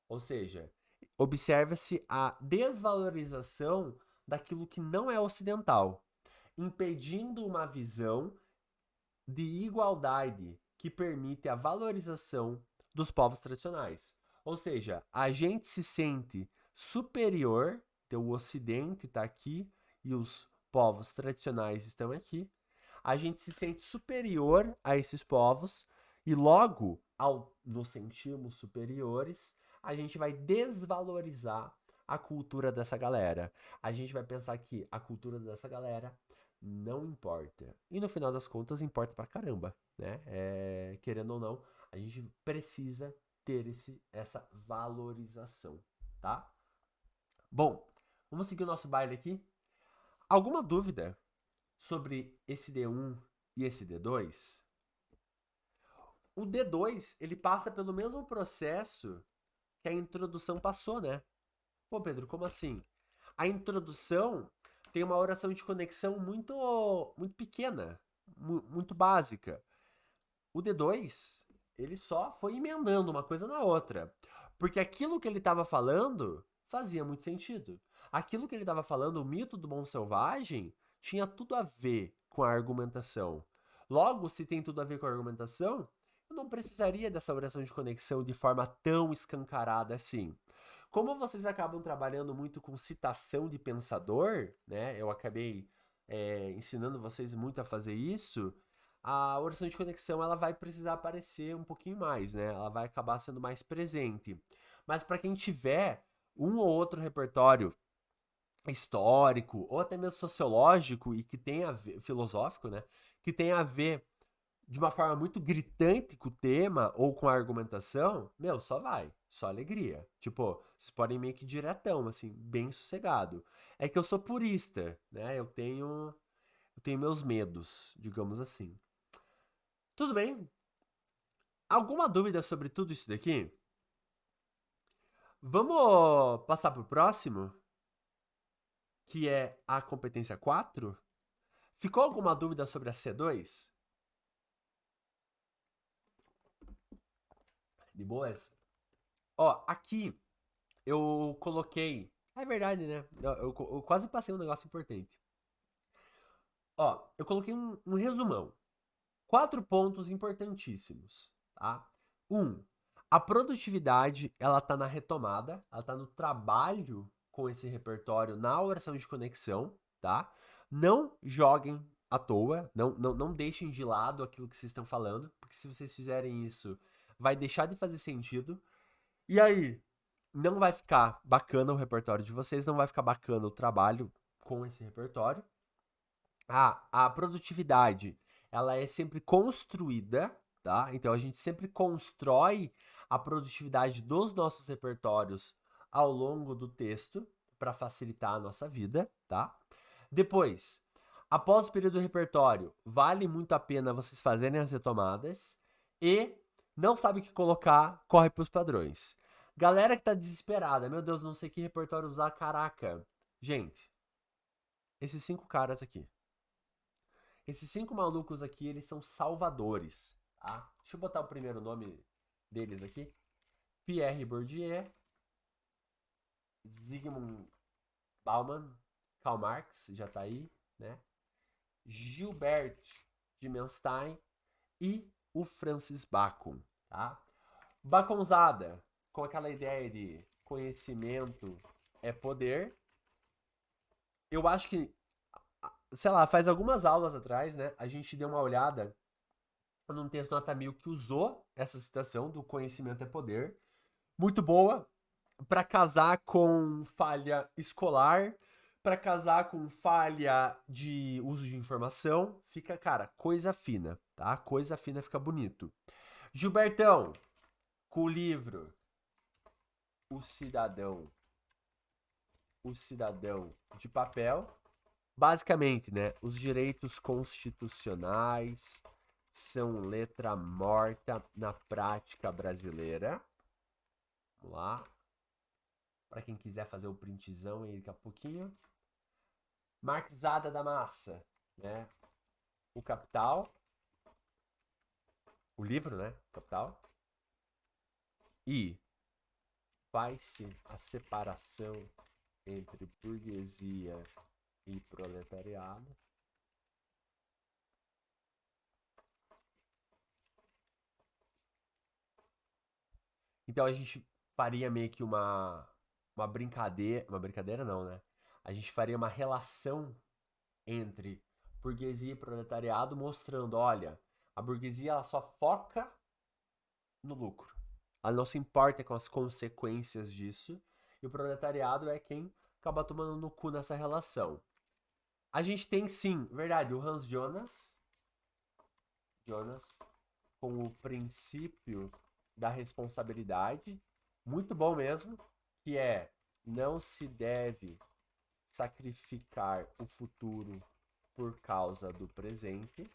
Ou seja, observa-se a desvalorização daquilo que não é ocidental, impedindo uma visão de igualdade que permite a valorização dos povos tradicionais. Ou seja, a gente se sente superior, então o Ocidente está aqui e os povos tradicionais estão aqui. A gente se sente superior a esses povos e logo, ao nos sentirmos superiores, a gente vai desvalorizar a cultura dessa galera. A gente vai pensar que a cultura dessa galera não importa. E no final das contas, importa pra caramba, né? Querendo ou não, a gente precisa ter essa valorização, tá? Bom, vamos seguir o nosso baile aqui. Alguma dúvida sobre esse D1 e esse D2? O D2, ele passa pelo mesmo processo que a introdução passou, né? Pô, Pedro, como assim? A introdução tem uma oração de conexão muito pequena, muito básica. O D2, ele só foi emendando uma coisa na outra. Porque aquilo que ele estava falando fazia muito sentido. Aquilo que ele estava falando, o mito do bom selvagem, tinha tudo a ver com a argumentação. Logo, se tem tudo a ver com a argumentação, eu não precisaria dessa oração de conexão de forma tão escancarada assim. Como vocês acabam trabalhando muito com citação de pensador, né? Eu acabei ensinando vocês muito a fazer isso. A oração de conexão ela vai precisar aparecer um pouquinho mais, né? Ela vai acabar sendo mais presente. Mas para quem tiver um ou outro repertório histórico ou até mesmo sociológico e que tenha a ver, filosófico, né? Que tenha a ver de uma forma muito gritante com o tema ou com a argumentação, meu, só vai. Só alegria. Tipo, vocês podem meio que diretão, assim, bem sossegado. É que eu sou purista, né? Eu tenho meus medos, digamos assim. Tudo bem? Alguma dúvida sobre tudo isso daqui? Vamos passar pro próximo, que é a competência 4. Ficou alguma dúvida sobre a C2? De boas? Ó, aqui eu coloquei. É verdade, né? Eu quase passei um negócio importante. Ó, eu coloquei um resumão. 4 pontos importantíssimos, tá? Um, A produtividade, ela tá na retomada, ela tá no trabalho com esse repertório na oração de conexão, tá? Não joguem à toa, não deixem de lado aquilo que vocês estão falando, porque se vocês fizerem isso, vai deixar de fazer sentido. E aí, não vai ficar bacana o repertório de vocês, não vai ficar bacana o trabalho com esse repertório. A produtividade, ela é sempre construída, tá? Então a gente sempre constrói a produtividade dos nossos repertórios ao longo do texto para facilitar a nossa vida, tá? Depois, após o período do repertório, vale muito a pena vocês fazerem as retomadas e não sabe o que colocar, corre para os padrões. Galera que tá desesperada, meu Deus, não sei que repertório usar, caraca. Gente, esses 5 caras aqui. Esses 5 malucos aqui, eles são salvadores, tá? Deixa eu botar o primeiro nome deles aqui. Pierre Bourdieu, Zygmunt Bauman, Karl Marx, já tá aí, né? Gilbert Dimenstein e o Francis Bacon, tá? Baconzada, com aquela ideia de conhecimento é poder. Eu acho que, sei lá, faz algumas aulas atrás, né? A gente deu uma olhada num texto nota 1000 que usou essa citação do conhecimento é poder. Muito boa para casar com falha escolar, para casar com falha de uso de informação. Fica, cara, coisa fina, tá? Coisa fina fica bonito. Gilbertão, com o livro O Cidadão, O Cidadão de Papel. Basicamente, né, os direitos constitucionais são letra morta na prática brasileira. Vamos lá. Para quem quiser fazer o printzão aí daqui a pouquinho. Marxada da Massa, né? O Capital. O livro, né? Capital. E faz-se a separação entre burguesia e proletariado. Então a gente faria meio que uma brincadeira não, né? A gente faria uma relação entre burguesia e proletariado, mostrando, olha, a burguesia ela só foca no lucro. Ela não se importa com as consequências disso, e o proletariado é quem acaba tomando no cu nessa relação. A gente tem sim, verdade, o Hans Jonas com o princípio da responsabilidade, muito bom mesmo, que é não se deve sacrificar o futuro por causa do presente.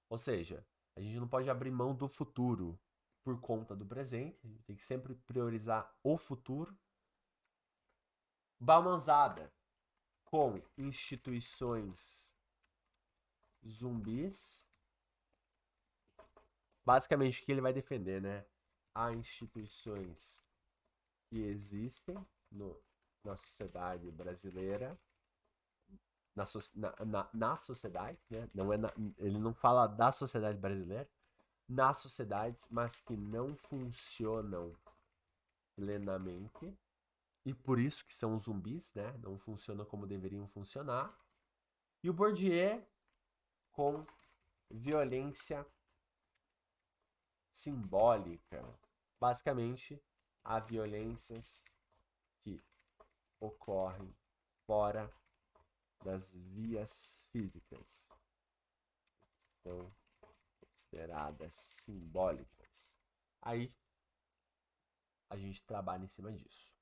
Ou seja, a gente não pode abrir mão do futuro por conta do presente, a gente tem que sempre priorizar o futuro. Balmanzada com instituições zumbis. Basicamente, o que ele vai defender, né? Há instituições que existem na sociedade brasileira, na sociedade, né? Não é ele não fala da sociedade brasileira, nas sociedades, mas que não funcionam plenamente. E por isso que são zumbis, né? Não funcionam como deveriam funcionar. E o Bourdieu com violência simbólica. Basicamente, há violências que ocorrem fora das vias físicas. São consideradas simbólicas. Aí, a gente trabalha em cima disso.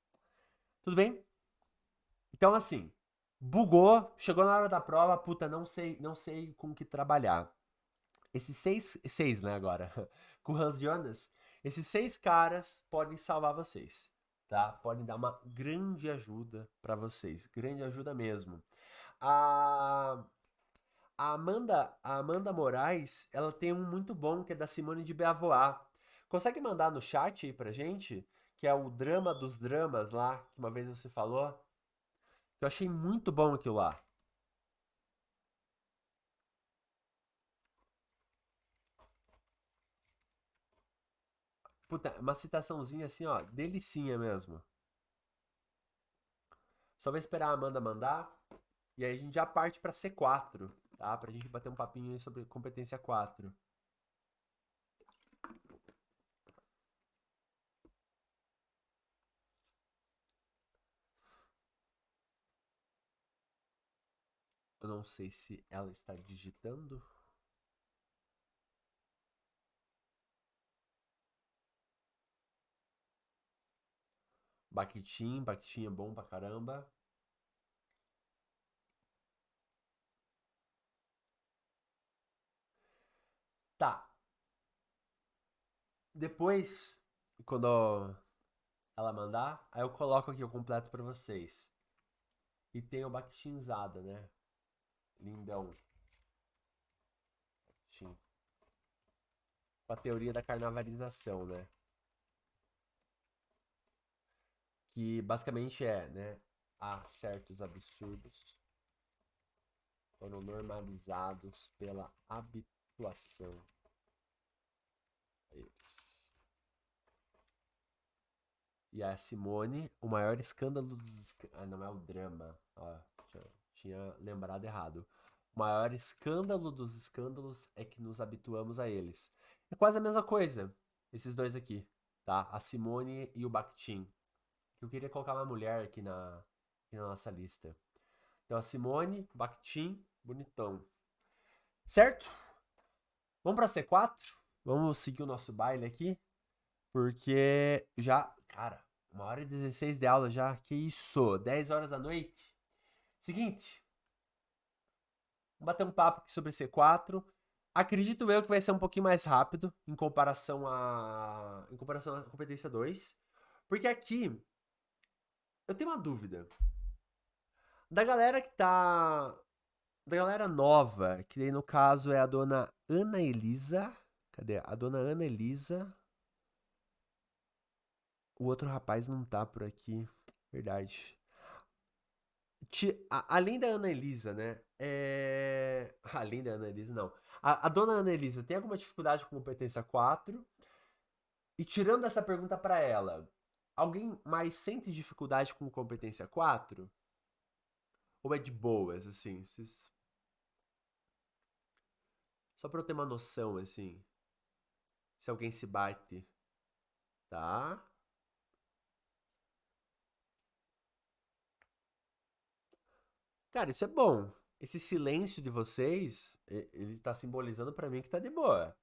Tudo bem? Então, assim, bugou, chegou na hora da prova, puta, não sei com que trabalhar. Esses seis, né, agora, com o Hans Jonas, esses 6 caras podem salvar vocês, tá? Podem dar uma grande ajuda pra vocês, grande ajuda mesmo. A, a Amanda Moraes, ela tem um muito bom que é da Simone de Beauvoir. Consegue mandar no chat aí pra gente? Que é o Drama dos Dramas lá, que uma vez você falou? Eu achei muito bom aquilo lá. Puta, uma citaçãozinha assim, ó, delicinha mesmo. Só vou esperar a Amanda mandar. E aí a gente já parte pra C4, tá? Pra gente bater um papinho aí sobre competência 4. Eu não sei se ela está digitando. Bakhtin é bom pra caramba. Tá. Depois, quando ela mandar, aí eu coloco aqui o completo pra vocês. E tem o Bakhtinzada, né? Lindão. Bakhtin. Com a teoria da carnavalização, né? Que basicamente é, né? Há certos absurdos foram normalizados pela habituação a eles. E a Simone, o maior escândalo dos. Ah, não é o drama. Ó, tinha lembrado errado. O maior escândalo dos escândalos é que nos habituamos a eles. É quase a mesma coisa, esses dois aqui, tá? A Simone e o Bakhtin. Eu queria colocar uma mulher aqui na nossa lista. Então a Simone, Bakhtin, bonitão. Certo? Vamos pra C4? Vamos seguir o nosso baile aqui. Porque já, cara, 1h16 de aula já. Que isso? 10 horas da noite? Seguinte, vamos bater um papo aqui sobre C4. Acredito eu que vai ser um pouquinho mais rápido em comparação à competência 2. Porque aqui eu tenho uma dúvida. Da galera que tá. Da galera nova, que daí no caso é a dona Ana Elisa. Cadê? A dona Ana Elisa. O outro rapaz não tá por aqui. Verdade. Além da Ana Elisa, né? Além da Ana Elisa, não. A dona Ana Elisa tem alguma dificuldade com competência 4? E tirando essa pergunta pra ela, alguém mais sente dificuldade com competência 4? Ou é de boas, assim? Só pra eu ter uma noção, assim. Se alguém se bate, tá? Cara, isso é bom. Esse silêncio de vocês, ele tá simbolizando pra mim que tá de boa.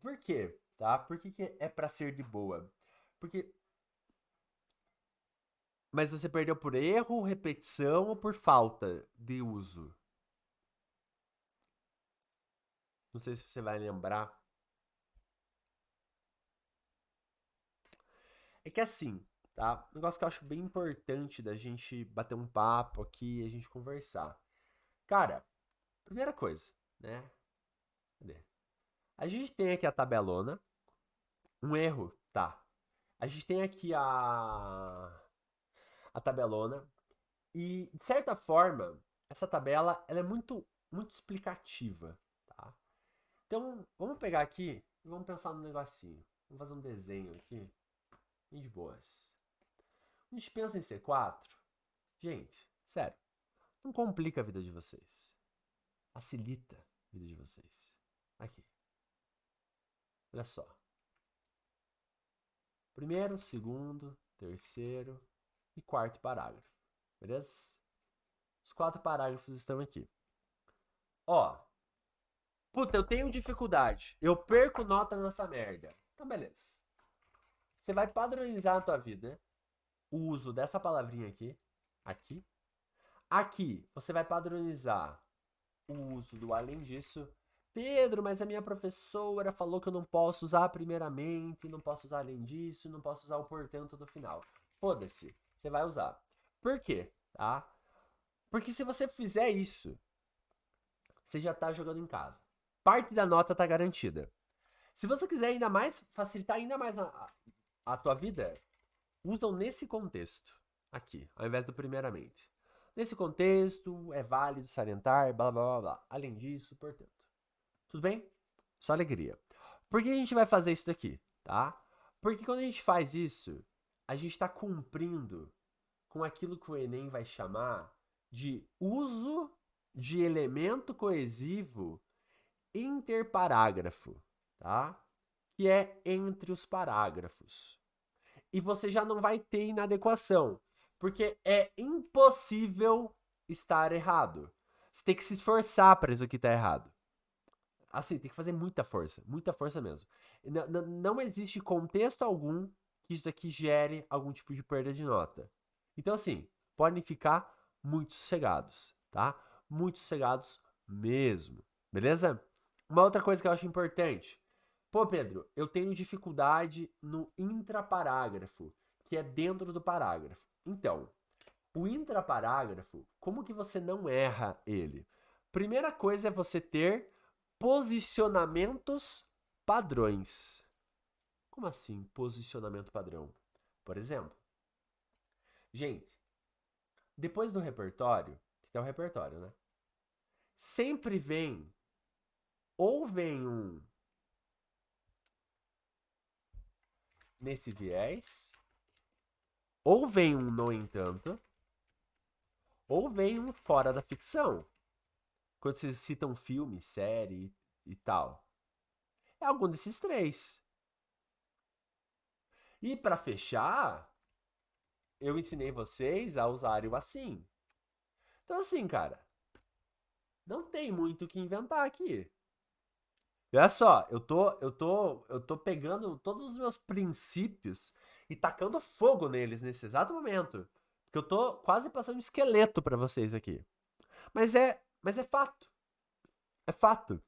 Por quê? Tá? Por que que é pra ser de boa? Porque. Mas você perdeu por erro, repetição ou por falta de uso? Não sei se você vai lembrar. É que assim, tá? Um negócio que eu acho bem importante da gente bater um papo aqui e a gente conversar. Cara, primeira coisa, né? Cadê? A gente tem aqui a tabelona. Um erro, tá? A gente tem aqui a tabelona. E, de certa forma, essa tabela ela é muito explicativa, tá? Então, vamos pegar aqui e vamos pensar num negocinho. Vamos fazer um desenho aqui, bem de boas. A gente pensa em C4. Gente, sério, não complica a vida de vocês. Facilita a vida de vocês. Aqui, olha só. Primeiro, segundo, terceiro e quarto parágrafo. Beleza? Os 4 parágrafos estão aqui. Ó, puta, eu tenho dificuldade. Eu perco nota nessa merda. Então, beleza. Você vai padronizar na tua vida o uso dessa palavrinha aqui. Aqui. Aqui, você vai padronizar o uso do além disso. Pedro, mas a minha professora falou que eu não posso usar primeiramente, não posso usar além disso, não posso usar o portanto do final. Foda-se. Você vai usar. Por quê? Tá? Porque se você fizer isso, você já tá jogando em casa. Parte da nota tá garantida. Se você quiser ainda mais, facilitar ainda mais a tua vida, usam nesse contexto aqui, ao invés do primeiramente. Nesse contexto, é válido salientar, blá blá blá blá. Além disso, portanto. Tudo bem? Só alegria. Por que a gente vai fazer isso daqui, tá? Porque quando a gente faz isso, a gente está cumprindo com aquilo que o Enem vai chamar de uso de elemento coesivo interparágrafo, tá? Que é entre os parágrafos. E você já não vai ter inadequação, porque é impossível estar errado. Você tem que se esforçar para isso aqui estar errado. Assim, tem que fazer muita força mesmo. Não existe contexto algum que isso aqui gere algum tipo de perda de nota. Então, assim, podem ficar muito sossegados, tá? Muito sossegados mesmo, beleza? Uma outra coisa que eu acho importante. Pô, Pedro, eu tenho dificuldade no intraparágrafo, que é dentro do parágrafo. Então, o intraparágrafo, como que você não erra ele? Primeira coisa é você ter posicionamentos padrões. Como assim, posicionamento padrão? Por exemplo, gente, depois do repertório, que é o repertório, né? Sempre vem, ou vem um nesse viés, ou vem um no entanto, ou vem um fora da ficção. Quando vocês citam filme, série e tal. É algum desses três. E para fechar, eu ensinei vocês a usarem o assim. Então assim, cara, não tem muito o que inventar aqui. Olha só, eu tô pegando todos os meus princípios e tacando fogo neles nesse exato momento. Porque eu tô quase passando um esqueleto para vocês aqui. Mas é fato. É fato.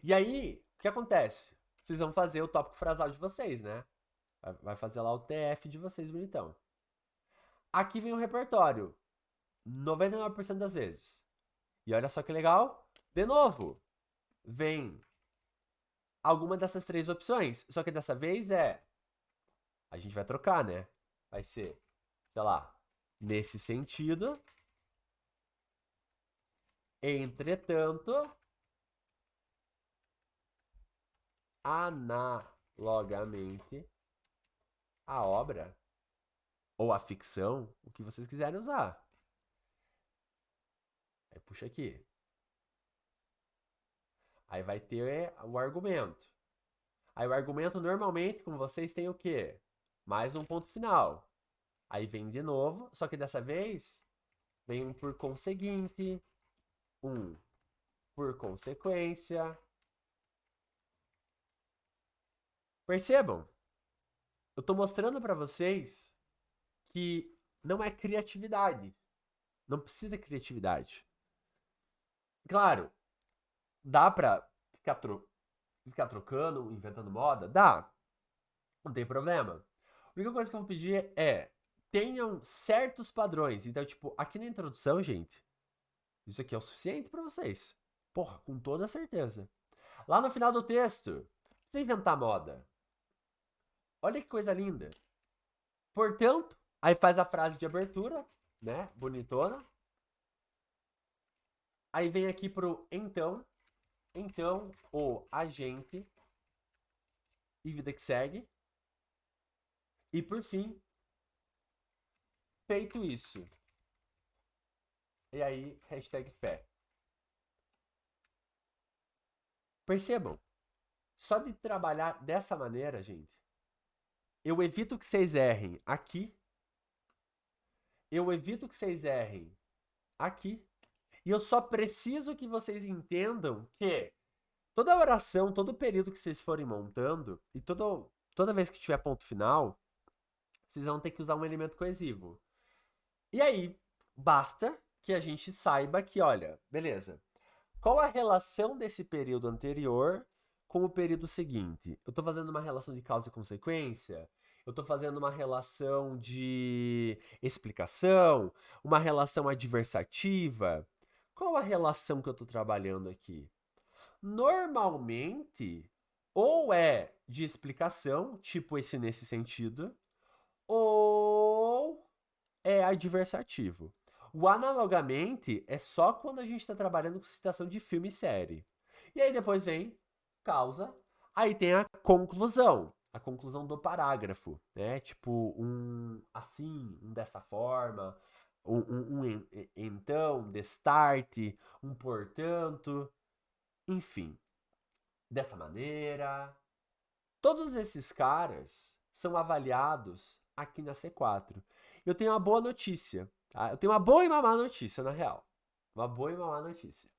E aí, o que acontece? Vocês vão fazer o tópico frasal de vocês, né? Vai fazer lá o TF de vocês, bonitão. Aqui vem o repertório. 99% das vezes. E olha só que legal. De novo, vem alguma dessas três opções. Só que dessa vez é. A gente vai trocar, né? Vai ser, sei lá, nesse sentido. Entretanto, analogamente, a obra ou a ficção, o que vocês quiserem usar. Aí puxa aqui. Aí vai ter o argumento. Aí o argumento normalmente com vocês tem o quê? Mais um ponto final. Aí vem de novo, só que dessa vez vem um por conseguinte, um por consequência. Percebam? Eu estou mostrando para vocês que não é criatividade. Não precisa de criatividade. Claro, dá para ficar trocando, inventando moda? Dá. Não tem problema. A única coisa que eu vou pedir é tenham certos padrões. Então, tipo, aqui na introdução, gente, isso aqui é o suficiente para vocês. Porra, com toda certeza. Lá no final do texto, não precisa inventar moda. Olha que coisa linda. Portanto, aí faz a frase de abertura, né? Bonitona. Aí vem aqui pro então. Então, o agente e vida que segue. E por fim, feito isso. E aí, hashtag fé. Percebam, só de trabalhar dessa maneira, gente, eu evito que vocês errem aqui, eu evito que vocês errem aqui, e eu só preciso que vocês entendam que toda oração, todo período que vocês forem montando, e toda vez que tiver ponto final, vocês vão ter que usar um elemento coesivo. E aí, basta que a gente saiba que, olha, beleza, qual a relação desse período anterior com o período seguinte? Eu estou fazendo uma relação de causa e consequência? Eu estou fazendo uma relação de explicação? Uma relação adversativa? Qual a relação que eu estou trabalhando aqui? Normalmente, ou é de explicação, tipo esse nesse sentido, ou é adversativo. O analogamente é só quando a gente está trabalhando com citação de filme e série. E aí depois vem causa. Aí tem a conclusão do parágrafo, né? Tipo, um assim, um dessa forma, então, destarte, um portanto, enfim, dessa maneira. Todos esses caras são avaliados aqui na C4. Eu tenho uma boa notícia, tá? Eu tenho uma boa e uma má notícia, na real. Uma boa e uma má notícia.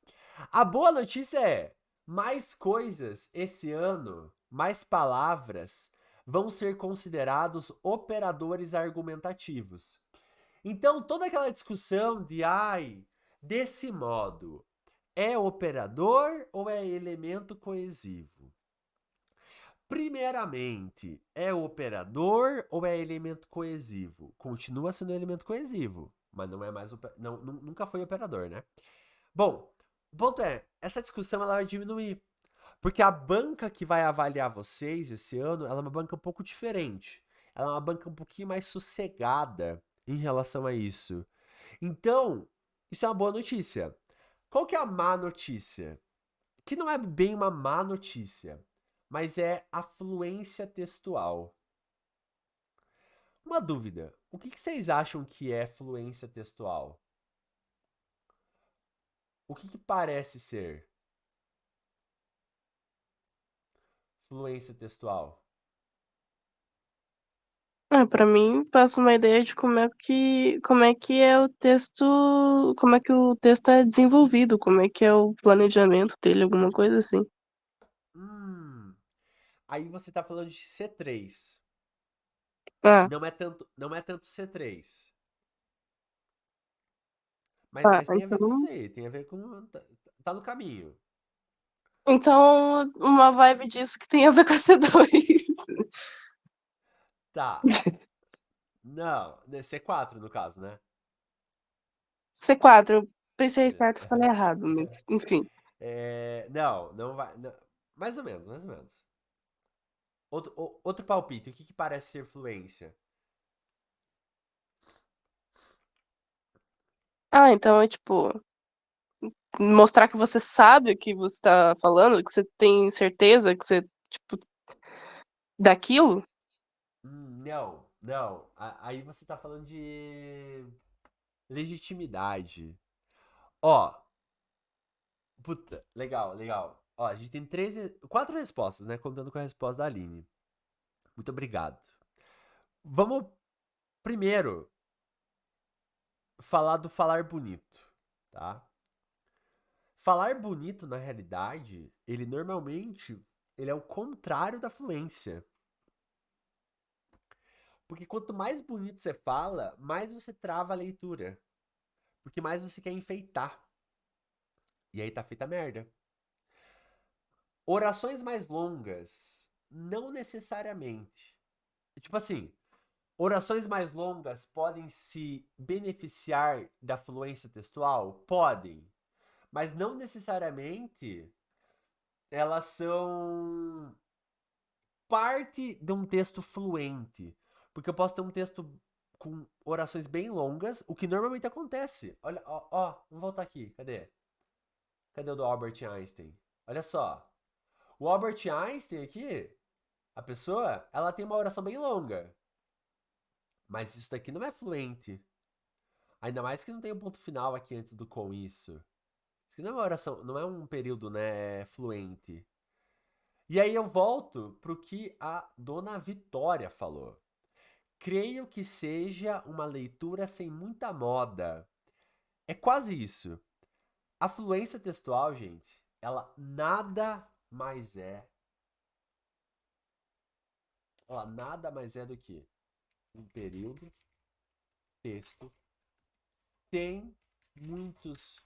A boa notícia é: mais coisas esse ano, mais palavras vão ser considerados operadores argumentativos. Então, toda aquela discussão de, ai, desse modo, é operador ou é elemento coesivo? Primeiramente, é operador ou é elemento coesivo? Continua sendo elemento coesivo, mas não é mais não, nunca foi operador, né? Bom, o ponto é, essa discussão ela vai diminuir, porque a banca que vai avaliar vocês esse ano, ela é uma banca um pouco diferente. Ela é uma banca um pouquinho mais sossegada em relação a isso. Então, isso é uma boa notícia. Qual que é a má notícia? Que não é bem uma má notícia, mas é a fluência textual. Uma dúvida: o que vocês acham que é fluência textual? O que parece ser fluência textual? Para mim, passa uma ideia de como é que é o texto, como é que o texto é desenvolvido, como é que é o planejamento dele, alguma coisa assim. Hum, aí você tá falando de C3. Ah, Não é tanto C3. tá. Mas tem a ver com isso aí, tem a ver com. Tá no caminho. Então, uma vibe disso que tem a ver com a C2. Tá. Não, né, C4 no caso, né? C4, eu pensei É. certo e falei errado, mas enfim. Não, não vai. Mais ou menos, mais ou menos. Outro palpite, o que parece ser fluência? Ah, então é tipo, mostrar que você sabe o que você tá falando, que você tem certeza que você, tipo, daquilo. Não, não. Aí você tá falando de legitimidade. Ó, puta, legal, legal. Ó, a gente tem quatro respostas, né? Contando com a resposta da Aline. Muito obrigado. Vamos primeiro falar do falar bonito, tá? Falar bonito, na realidade, ele normalmente ele é o contrário da fluência. Porque quanto mais bonito você fala, mais você trava a leitura. Porque mais você quer enfeitar. E aí tá feita a merda. Orações mais longas, não necessariamente. Tipo assim, orações mais longas podem se beneficiar da fluência textual? Podem. Mas não necessariamente elas são parte de um texto fluente. Porque eu posso ter um texto com orações bem longas, o que normalmente acontece. Olha, ó, vamos voltar aqui. Cadê? Cadê o do Albert Einstein? Olha só. O Albert Einstein aqui, a pessoa, ela tem uma oração bem longa. Mas isso daqui não é fluente. Ainda mais que não tem um ponto final aqui antes do com isso. Isso aqui não é uma oração, não é um período, né, fluente. E aí eu volto pro que a dona Vitória falou. Creio que seja uma leitura sem muita moda. É quase isso. A fluência textual, gente, ela nada mais é. Ela nada mais é do que um período, texto, tem muitos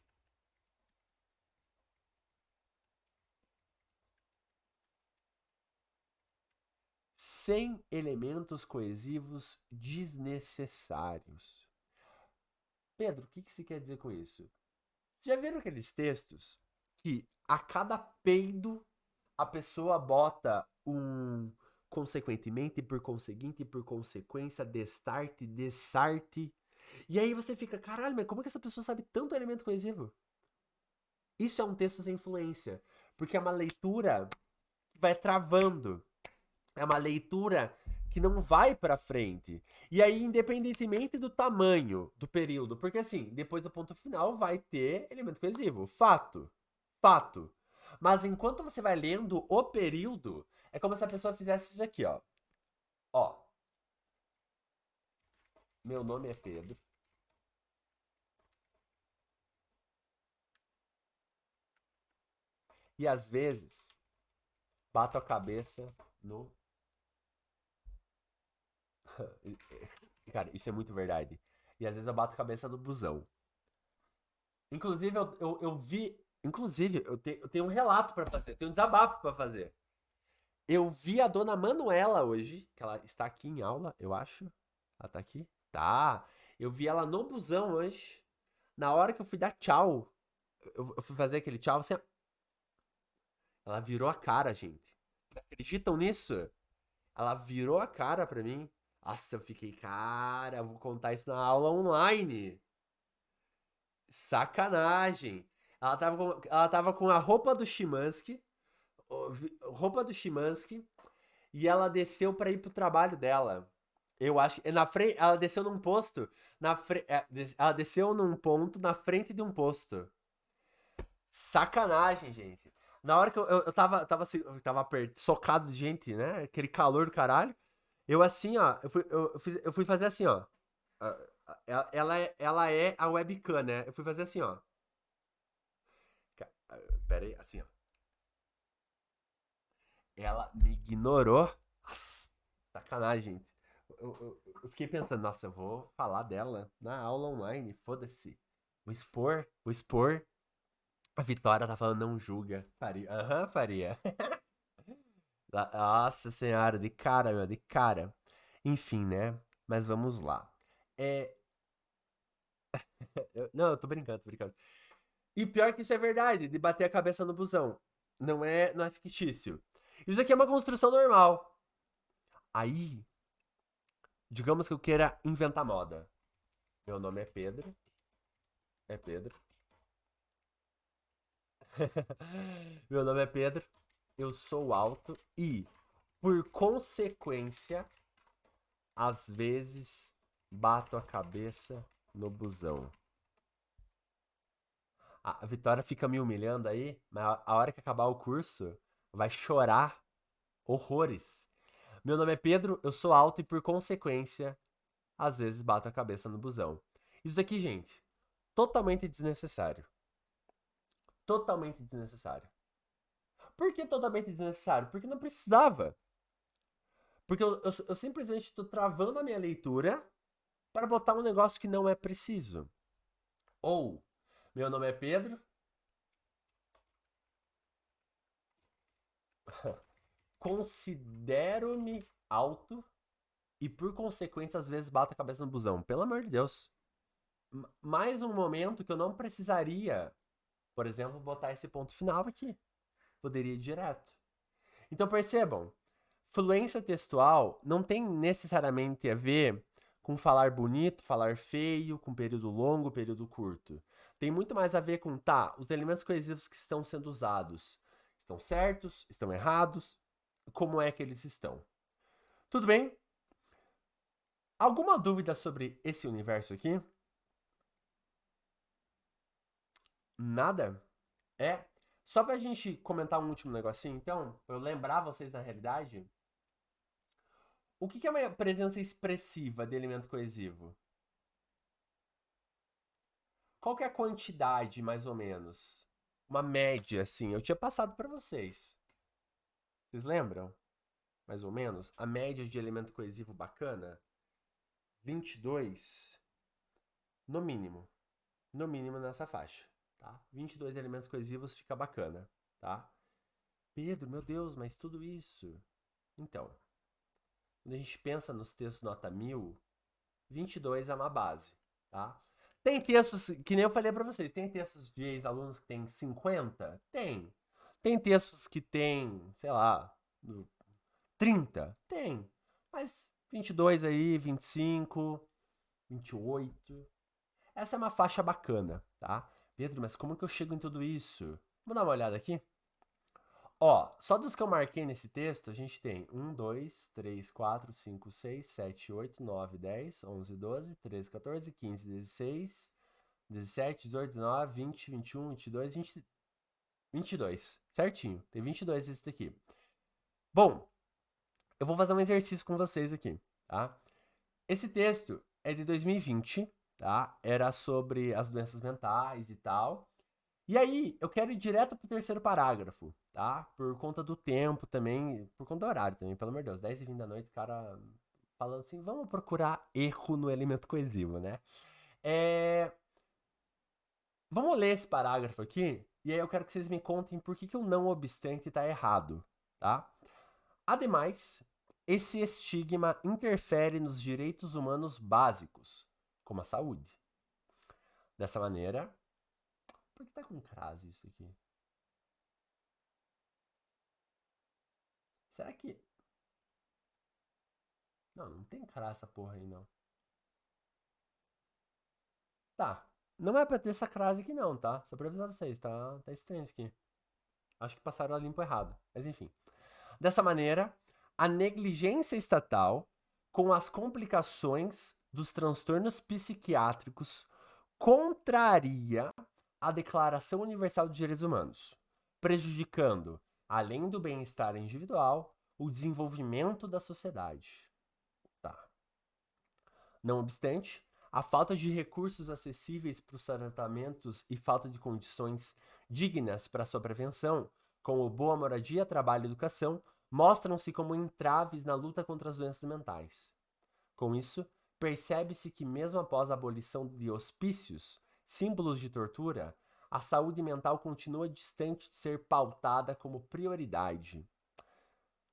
sem elementos coesivos desnecessários. Pedro, o que que se quer dizer com isso? Vocês já viram aqueles textos que a cada peido a pessoa bota um consequentemente, por conseguinte, por consequência, destarte, dessarte. E aí você fica, caralho, mas como é que essa pessoa sabe tanto elemento coesivo? Isso é um texto sem influência, porque é uma leitura que vai travando. É uma leitura que não vai pra frente. E aí, independentemente do tamanho do período, porque assim, depois do ponto final vai ter elemento coesivo. Fato. Fato. Mas enquanto você vai lendo o período, é como se a pessoa fizesse isso aqui, ó. Ó, meu nome é Pedro. E às vezes bato a cabeça no. Cara, isso é muito verdade. E às vezes eu bato a cabeça no busão. Inclusive, eu vi. Inclusive, eu tenho um relato pra fazer, tenho um desabafo pra fazer. Eu vi a dona Manuela hoje, que ela está aqui em aula, eu acho. Ela tá aqui? Tá. Eu vi ela no busão hoje. Na hora que eu fui dar tchau, eu fui fazer aquele tchau, assim, ela virou a cara, gente. Acreditam nisso? Ela virou a cara pra mim. Nossa, eu fiquei, cara, eu vou contar isso na aula online. Sacanagem. Ela tava com a roupa do Chimansky, roupa do Chimansky, e ela desceu pra ir pro trabalho dela. Eu acho que na frente, ela desceu num posto, ela desceu num ponto na frente de um posto. Sacanagem, gente. Na hora que eu tava socado de gente, né? Aquele calor do caralho. Eu assim, ó, eu fui fazer assim, ó. Ela é a webcam, né? Eu fui fazer assim, ó. Pera aí, assim, ó. Ela me ignorou. Nossa, sacanagem, gente. Eu fiquei pensando, nossa, eu vou falar dela na aula online, foda-se. Vou expor. A Vitória tá falando, não julga. Faria. Aham, faria. Nossa senhora, de cara, meu, de cara. Enfim, né? Mas vamos lá. É. Não, eu tô brincando, tô brincando. E pior que isso é verdade, de bater a cabeça no busão. Não é fictício. Isso aqui é uma construção normal. Aí, digamos que eu queira inventar moda. Meu nome é Pedro. É Pedro. Meu nome é Pedro. Eu sou alto e, por consequência, às vezes bato a cabeça no busão. A Vitória fica me humilhando aí, mas a hora que acabar o curso, vai chorar horrores. Meu nome é Pedro, eu sou alto e, por consequência, às vezes bato a cabeça no busão. Isso daqui, gente, totalmente desnecessário. Totalmente desnecessário. Por que totalmente desnecessário? Porque não precisava. Porque eu simplesmente estou travando a minha leitura para botar um negócio que não é preciso. Ou, meu nome é Pedro, considero-me alto e, por consequência, às vezes bato a cabeça no busão. Pelo amor de Deus. Mais um momento que eu não precisaria, por exemplo, botar esse ponto final aqui. Poderia ir direto. Então percebam, fluência textual não tem necessariamente a ver com falar bonito, falar feio, com período longo, período curto. Tem muito mais a ver com, tá, os elementos coesivos que estão sendo usados. Estão certos? Estão errados? Como é que eles estão? Tudo bem? Alguma dúvida sobre esse universo aqui? Nada? É? Só pra gente comentar um último negocinho, então, pra eu lembrar vocês na realidade, o que é uma presença expressiva de elemento coesivo? Qual que é a quantidade, mais ou menos? Uma média, assim. Eu tinha passado pra vocês. Vocês lembram? Mais ou menos? A média de elemento coesivo bacana? 22, no mínimo. No mínimo nessa faixa, tá? 22 elementos coesivos fica bacana, tá? Pedro, meu Deus, mas tudo isso. Então, quando a gente pensa nos textos nota 1000, 22 é uma base, tá? Tem textos, que nem eu falei pra vocês, tem textos de ex-alunos que tem 50? Tem. Tem textos que tem, sei lá, 30? Tem. Mas 22 aí, 25, 28. Essa é uma faixa bacana, tá? Pedro, mas como que eu chego em tudo isso? Vamos dar uma olhada aqui? Ó, só dos que eu marquei nesse texto, a gente tem 22 certinho. Tem 22 esse daqui. Bom, eu vou fazer um exercício com vocês aqui, tá? Esse texto é de 2020, tá? Era sobre as doenças mentais e tal. E aí, eu quero ir direto pro terceiro parágrafo, tá? Por conta do tempo também, por conta do horário também, pelo amor de Deus. 10h20 da noite, o cara falando assim, vamos procurar erro no elemento coesivo, né? É... Vamos ler esse parágrafo aqui, e aí eu quero que vocês me contem por que o não obstante tá errado, tá? Ademais, esse estigma interfere nos direitos humanos básicos, como a saúde. Dessa maneira... Por que tá com crase isso aqui? Será que... Não, não tem crase essa porra aí, não. Tá. Não é pra ter essa crase aqui, não, tá? Só pra avisar vocês, tá? Tá estranho isso aqui. Acho que passaram a limpo errado. Mas enfim. Dessa maneira, a negligência estatal com as complicações dos transtornos psiquiátricos contraria a Declaração Universal de Direitos Humanos, prejudicando, além do bem-estar individual, o desenvolvimento da sociedade. Tá. Não obstante, a falta de recursos acessíveis para os tratamentos e falta de condições dignas para sua prevenção, como boa moradia, trabalho e educação, mostram-se como entraves na luta contra as doenças mentais. Com isso, percebe-se que, mesmo após a abolição de hospícios, símbolos de tortura, a saúde mental continua distante de ser pautada como prioridade.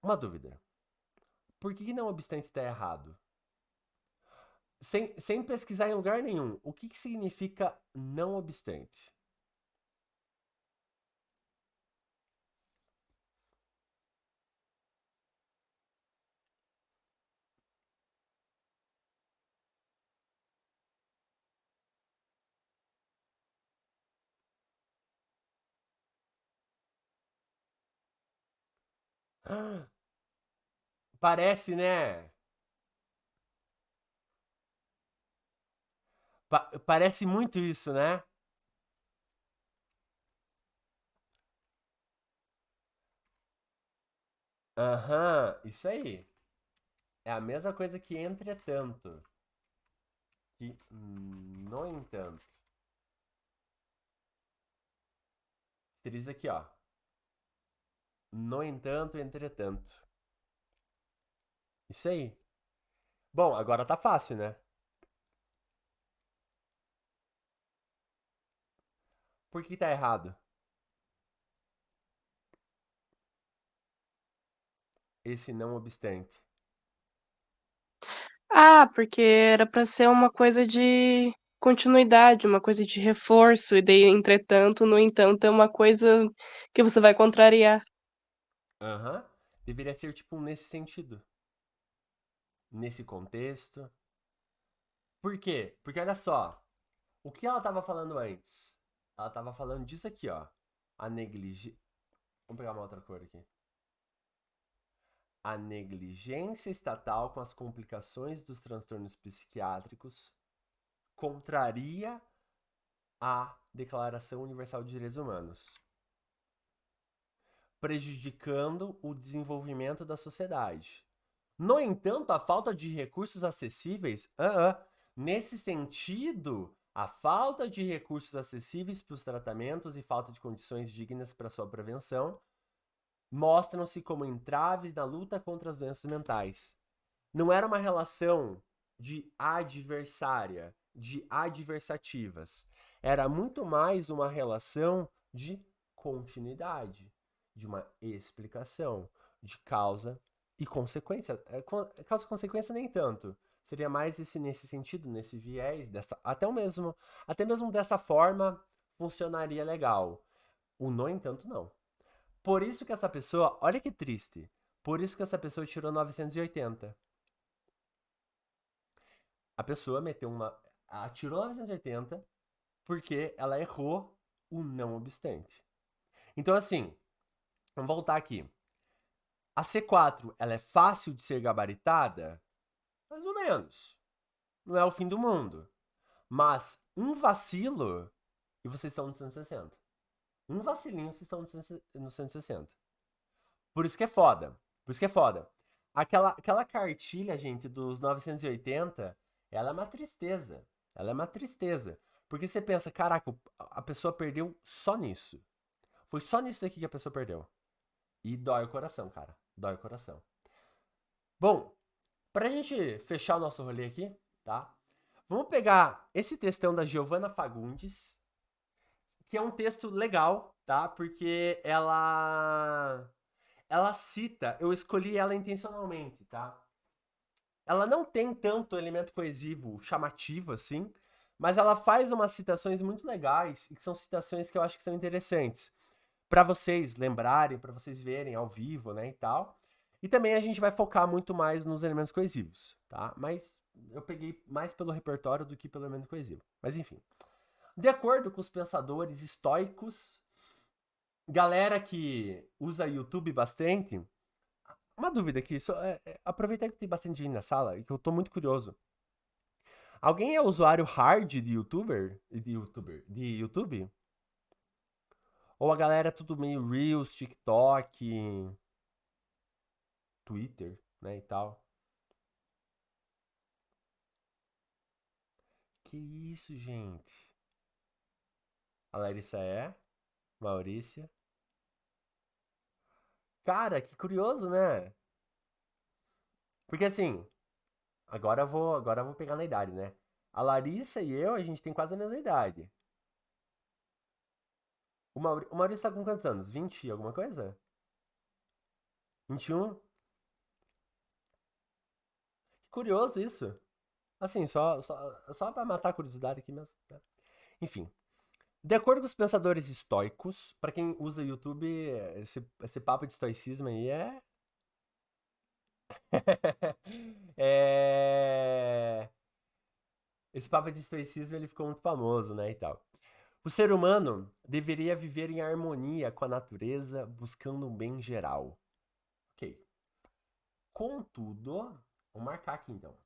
Uma dúvida: por que não obstante está errado? Sem pesquisar em lugar nenhum, o que significa não obstante? Parece, né? Parece muito isso, né? Aham, isso aí. É a mesma coisa que entretanto. Que, no entanto. Você diz aqui, ó. No entanto, entretanto. Isso aí. Bom, agora tá fácil, né? Por que tá errado? Esse não obstante. Ah, porque era pra ser uma coisa de continuidade, uma coisa de reforço, e daí, entretanto, no entanto, é uma coisa que você vai contrariar. Aham. Deveria ser tipo nesse sentido. Nesse contexto. Por quê? Porque olha só. O que ela tava falando antes? Ela tava falando disso aqui, ó. A negligência. Vamos pegar uma outra cor aqui. A negligência estatal com as complicações dos transtornos psiquiátricos contraria a Declaração Universal de Direitos Humanos, prejudicando o desenvolvimento da sociedade. No entanto, a falta de recursos acessíveis, nesse sentido, a falta de recursos acessíveis para os tratamentos e falta de condições dignas para sua prevenção mostram-se como entraves na luta contra as doenças mentais. Não era uma relação de adversária, de adversativas. Era muito mais uma relação de continuidade, de uma explicação, de causa e consequência. Causa e consequência nem tanto. Seria mais nesse sentido, nesse viés, até mesmo dessa forma funcionaria legal. O no entanto, não. Por isso que essa pessoa, olha que triste, por isso que essa pessoa tirou 980. A pessoa meteu uma. Ela tirou 980 porque ela errou o não obstante. Então, assim, Vamos voltar aqui. A C4, ela é fácil de ser gabaritada? Mais ou menos. Não é o fim do mundo. Mas um vacilo e vocês estão no 160. Um vacilinho vocês estão no 160. Por isso que é foda. Por isso que é foda. Aquela cartilha, gente, dos 980, ela é uma tristeza. Ela é uma tristeza. Porque você pensa, caraca, a pessoa perdeu só nisso. Foi só nisso daqui que a pessoa perdeu. E dói o coração, cara. Dói o coração. Bom, pra gente fechar o nosso rolê aqui, tá? Vamos pegar esse textão da Giovanna Fagundes, que é um texto legal, tá? Porque ela cita, eu escolhi ela intencionalmente, tá? Ela não tem tanto elemento coesivo chamativo assim, mas ela faz umas citações muito legais e que são citações que eu acho que são interessantes para vocês lembrarem, para vocês verem ao vivo, né, e tal. E também a gente vai focar muito mais nos elementos coesivos, tá? Mas eu peguei mais pelo repertório do que pelo elemento coesivo. Mas enfim. De acordo com os pensadores estoicos, galera que usa YouTube bastante, uma dúvida aqui, aproveitar que tem bastante gente na sala e que eu tô muito curioso. Alguém é usuário hard de De YouTube? Ou a galera é tudo meio Reels, TikTok, Twitter, né, e tal? Que isso, gente? A Larissa é? Maurícia? Cara, que curioso, né? Porque assim, agora eu vou pegar na idade, né? A Larissa e eu, a gente tem quase a mesma idade. O Maurício tá com quantos anos? 20 e alguma coisa? 21? Que curioso isso. Assim, só pra matar a curiosidade aqui mesmo, né? Enfim. De acordo com os pensadores estoicos, pra quem usa YouTube, esse papo de estoicismo aí é. é... Esse papo de estoicismo ele ficou muito famoso, né, e tal. O ser humano deveria viver em harmonia com a natureza, buscando um bem geral. Ok. Contudo, vou marcar aqui então.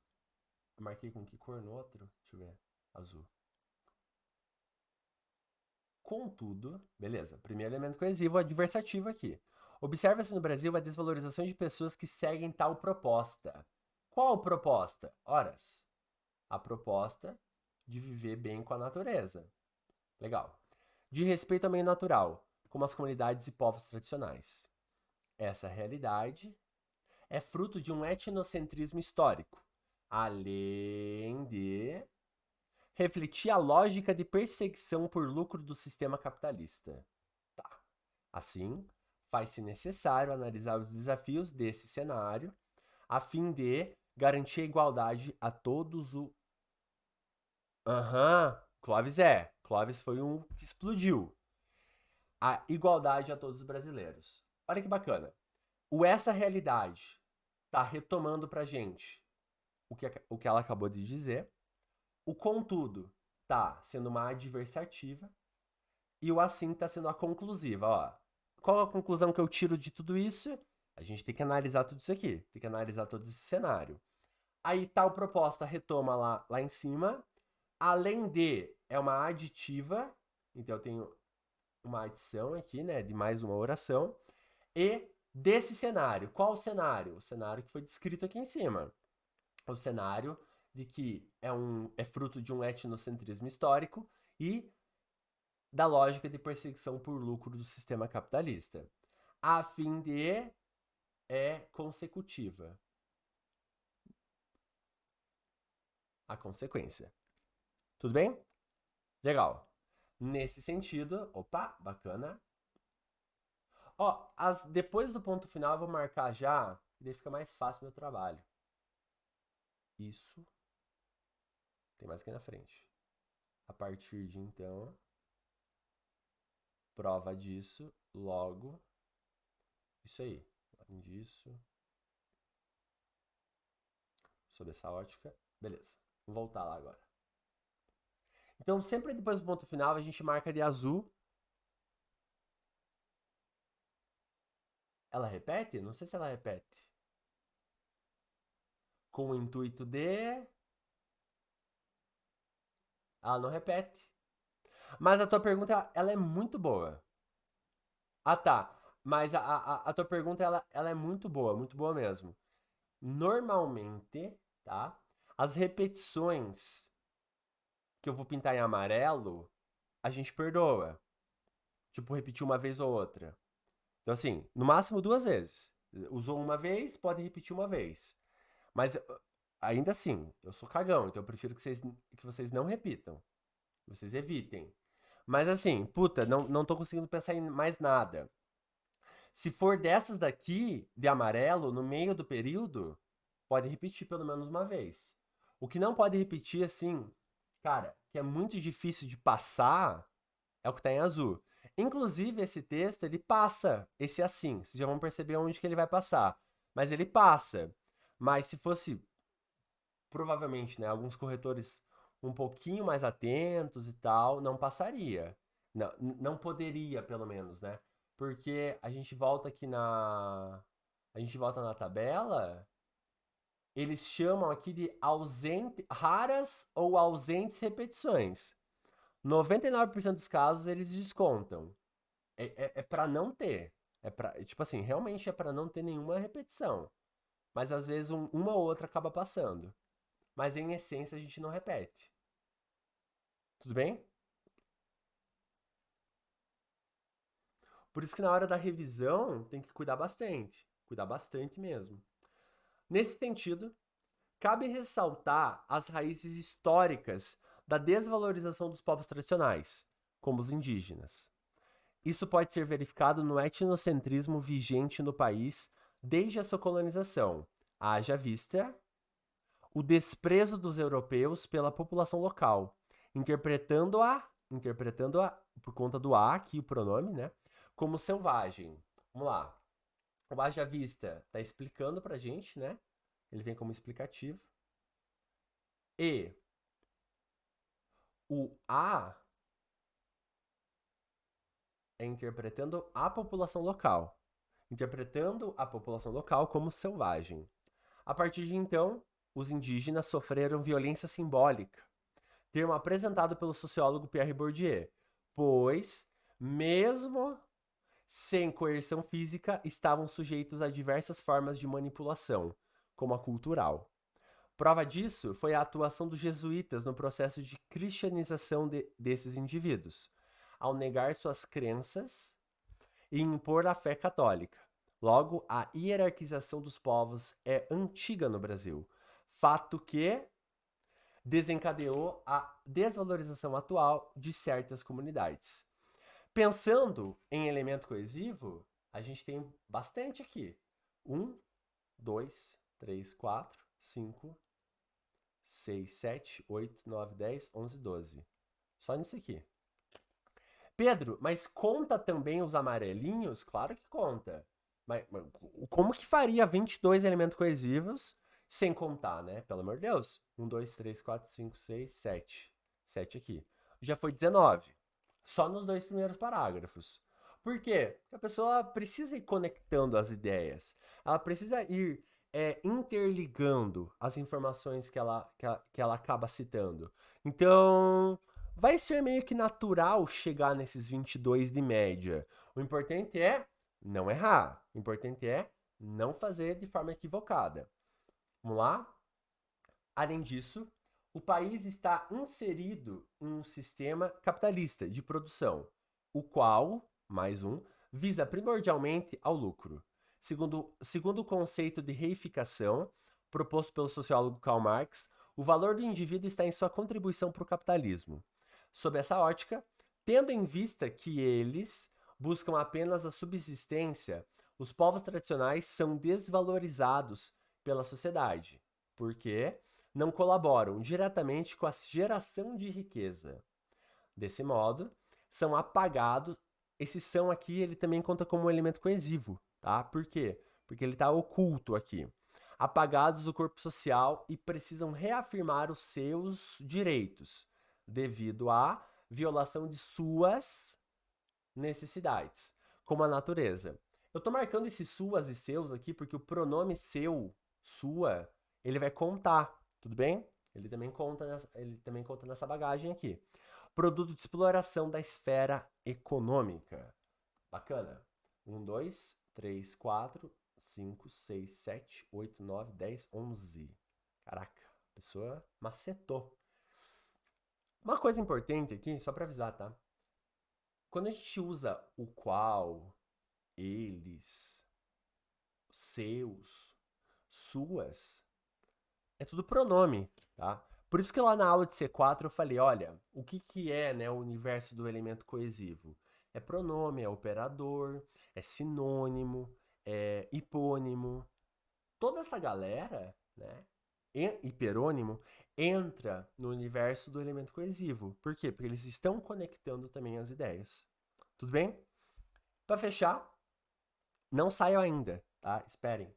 Eu marquei com que cor no outro? Deixa eu ver. Azul. Contudo, beleza. Primeiro elemento coesivo, adversativo aqui. Observa-se no Brasil a desvalorização de pessoas que seguem tal proposta. Qual proposta? Horas. A proposta de viver bem com a natureza. Legal. De respeito ao meio natural, como as comunidades e povos tradicionais. Essa realidade é fruto de um etnocentrismo histórico, além de refletir a lógica de perseguição por lucro do sistema capitalista. Tá. Assim, faz-se necessário analisar os desafios desse cenário a fim de garantir a igualdade a todos o. Aham, Clóvis é. Clóvis foi um que explodiu. A igualdade a todos os brasileiros. Olha que bacana. Essa realidade tá retomando pra gente o que ela acabou de dizer. O contudo tá sendo uma adversativa e o assim tá sendo a conclusiva. Ó, qual a conclusão que eu tiro de tudo isso? A gente tem que analisar tudo isso aqui, tem que analisar todo esse cenário. Aí tal proposta retoma lá em cima, além de é uma aditiva, então eu tenho uma adição aqui, né, de mais uma oração, e desse cenário. Qual o cenário? O cenário que foi descrito aqui em cima. O cenário de que é fruto de um etnocentrismo histórico e da lógica de perseguição por lucro do sistema capitalista. A fim de é consecutiva. A consequência. Tudo bem? Legal. Nesse sentido, opa, bacana. Ó, depois do ponto final eu vou marcar já, e daí fica mais fácil meu trabalho. Isso tem mais aqui na frente. A partir de então, prova disso, logo, isso aí. Além disso, sob essa ótica, beleza. Vou voltar lá agora. Então, sempre depois do ponto final, a gente marca de azul. Ela repete? Não sei se ela repete. Com o intuito de. Ela não repete. Mas a tua pergunta, ela é muito boa. Ah, tá. Mas a tua pergunta, ela é muito boa mesmo. Normalmente, tá? As repetições que eu vou pintar em amarelo, a gente perdoa. Tipo, repetir uma vez ou outra. Então, assim, no máximo duas vezes. Usou uma vez, pode repetir uma vez. Mas ainda assim, eu sou cagão, então eu prefiro que vocês não repitam. Que vocês evitem. Mas assim, puta, não tô conseguindo pensar em mais nada. Se for dessas daqui, de amarelo, no meio do período, pode repetir pelo menos uma vez. O que não pode repetir, assim, cara, que é muito difícil de passar, é o que tá em azul. Inclusive, esse texto, ele passa esse assim. Vocês já vão perceber onde que ele vai passar. Mas ele passa. Mas se fosse, provavelmente, né, alguns corretores um pouquinho mais atentos e tal, não passaria. Não poderia, pelo menos, né? Porque a gente volta aqui na. A gente volta na tabela. Eles chamam aqui de raras ou ausentes repetições. 99% dos casos eles descontam. É para não ter. Tipo assim, realmente é para não ter nenhuma repetição. Mas às vezes uma ou outra acaba passando. Mas em essência a gente não repete. Tudo bem? Por isso que na hora da revisão tem que cuidar bastante. Cuidar bastante mesmo. Nesse sentido, cabe ressaltar as raízes históricas da desvalorização dos povos tradicionais, como os indígenas. Isso pode ser verificado no etnocentrismo vigente no país desde a sua colonização. Haja vista o desprezo dos europeus pela população local, interpretando-a por conta do a aqui, o pronome, né, como selvagem. Vamos lá. O haja vista está explicando pra gente, né? Ele vem como explicativo. E o a é interpretando a população local. Interpretando a população local como selvagem. A partir de então, os indígenas sofreram violência simbólica, termo apresentado pelo sociólogo Pierre Bourdieu, pois, mesmo sem coerção física, estavam sujeitos a diversas formas de manipulação, como a cultural. Prova disso foi a atuação dos jesuítas no processo de cristianização desses indivíduos, ao negar suas crenças e impor a fé católica. Logo, a hierarquização dos povos é antiga no Brasil, fato que desencadeou a desvalorização atual de certas comunidades. Pensando em elemento coesivo, a gente tem bastante aqui. 1, 2, 3, 4, 5, 6, 7, 8, 9, 10, 11, 12. Só nisso aqui. Pedro, mas conta também os amarelinhos? Claro que conta. Mas como que faria 22 elementos coesivos sem contar, né? Pelo amor de Deus. 1, 2, 3, 4, 5, 6, 7. 7 aqui. Já foi 19. Só nos dois primeiros parágrafos. Por quê? Porque a pessoa precisa ir conectando as ideias. Ela precisa ir interligando as informações que ela acaba citando. Então, vai ser meio que natural chegar nesses 22 de média. O importante é não errar. O importante é não fazer de forma equivocada. Vamos lá? Além disso, o país está inserido em um sistema capitalista de produção, o qual, mais um, visa primordialmente ao lucro. Segundo o conceito de reificação proposto pelo sociólogo Karl Marx, o valor do indivíduo está em sua contribuição para o capitalismo. Sob essa ótica, tendo em vista que eles buscam apenas a subsistência, os povos tradicionais são desvalorizados pela sociedade, porque não colaboram diretamente com a geração de riqueza. Desse modo, são apagados. Esse são aqui, ele também conta como um elemento coesivo, tá? Por quê? Porque ele está oculto aqui. Apagados do corpo social e precisam reafirmar os seus direitos devido à violação de suas necessidades, como a natureza. Eu tô marcando esses suas e seus aqui porque o pronome seu, sua, ele vai contar, tudo bem? Ele também conta nessa bagagem aqui. Produto de exploração da esfera econômica. Bacana. 1, 2, 3, 4, 5, 6, 7, 8, 9, 10, 11. Caraca, a pessoa macetou. Uma coisa importante aqui, só pra avisar, tá? Quando a gente usa o qual, eles, seus, suas, é tudo pronome, tá? Por isso que lá na aula de C4 eu falei, olha, o que que é, né, o universo do elemento coesivo? É pronome, é operador, é sinônimo, é hipônimo. Toda essa galera, né, hiperônimo, entra no universo do elemento coesivo. Por quê? Porque eles estão conectando também as ideias. Tudo bem? Para fechar, não saiam ainda, tá? Esperem.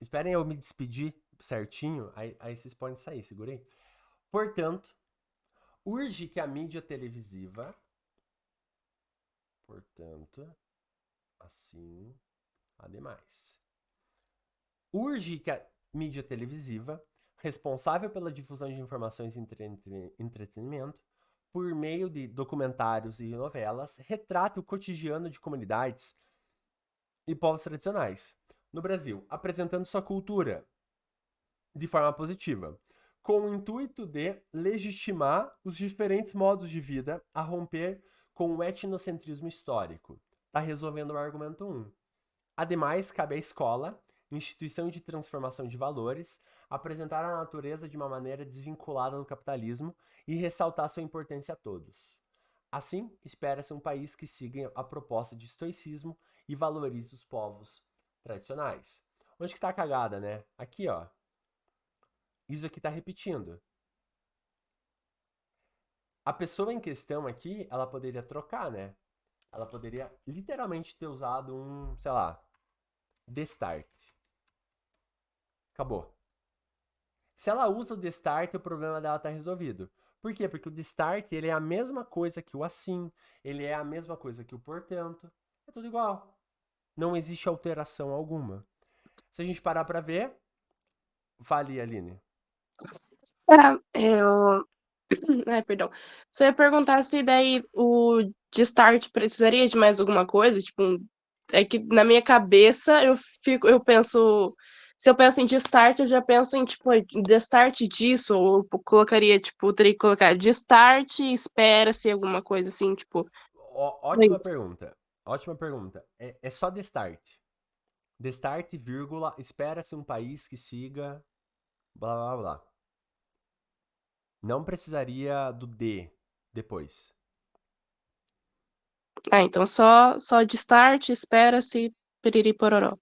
Esperem eu me despedir certinho, aí vocês podem sair, segurei. Portanto, urge que a mídia televisiva, portanto, assim, ademais. Urge que a mídia televisiva, responsável pela difusão de informações e entretenimento, por meio de documentários e novelas, retrate o cotidiano de comunidades e povos tradicionais no Brasil, apresentando sua cultura de forma positiva, com o intuito de legitimar os diferentes modos de vida a romper com o etnocentrismo histórico. Está resolvendo o argumento 1. Ademais, cabe à escola, instituição de transformação de valores, apresentar a natureza de uma maneira desvinculada do capitalismo e ressaltar sua importância a todos. Assim, espera-se um país que siga a proposta de estoicismo e valorize os povos tradicionais. Onde que tá a cagada, né? Aqui, ó. Isso aqui tá repetindo. A pessoa em questão aqui, ela poderia trocar, né? Ela poderia literalmente ter usado um, sei lá, destart. Acabou. Se ela usa o destart, o problema dela tá resolvido. Por quê? Porque o destart, ele é a mesma coisa que o assim, ele é a mesma coisa que o portanto. É tudo igual. Não existe alteração alguma. Se a gente parar pra ver, fale, Aline. Eu Ai, perdão. Você ia perguntar se daí o de start precisaria de mais alguma coisa, tipo, é que na minha cabeça eu penso, se eu penso em de start, eu já penso em tipo, de start disso, ou eu colocaria, tipo, teria que colocar de start, espera-se alguma coisa assim, tipo, só Ótima isso. pergunta. Ótima pergunta. É só destart. Destart, vírgula, espera-se um país que siga, blá blá blá. Não precisaria do D depois. Ah, então só de start, espera-se, piriri pororó.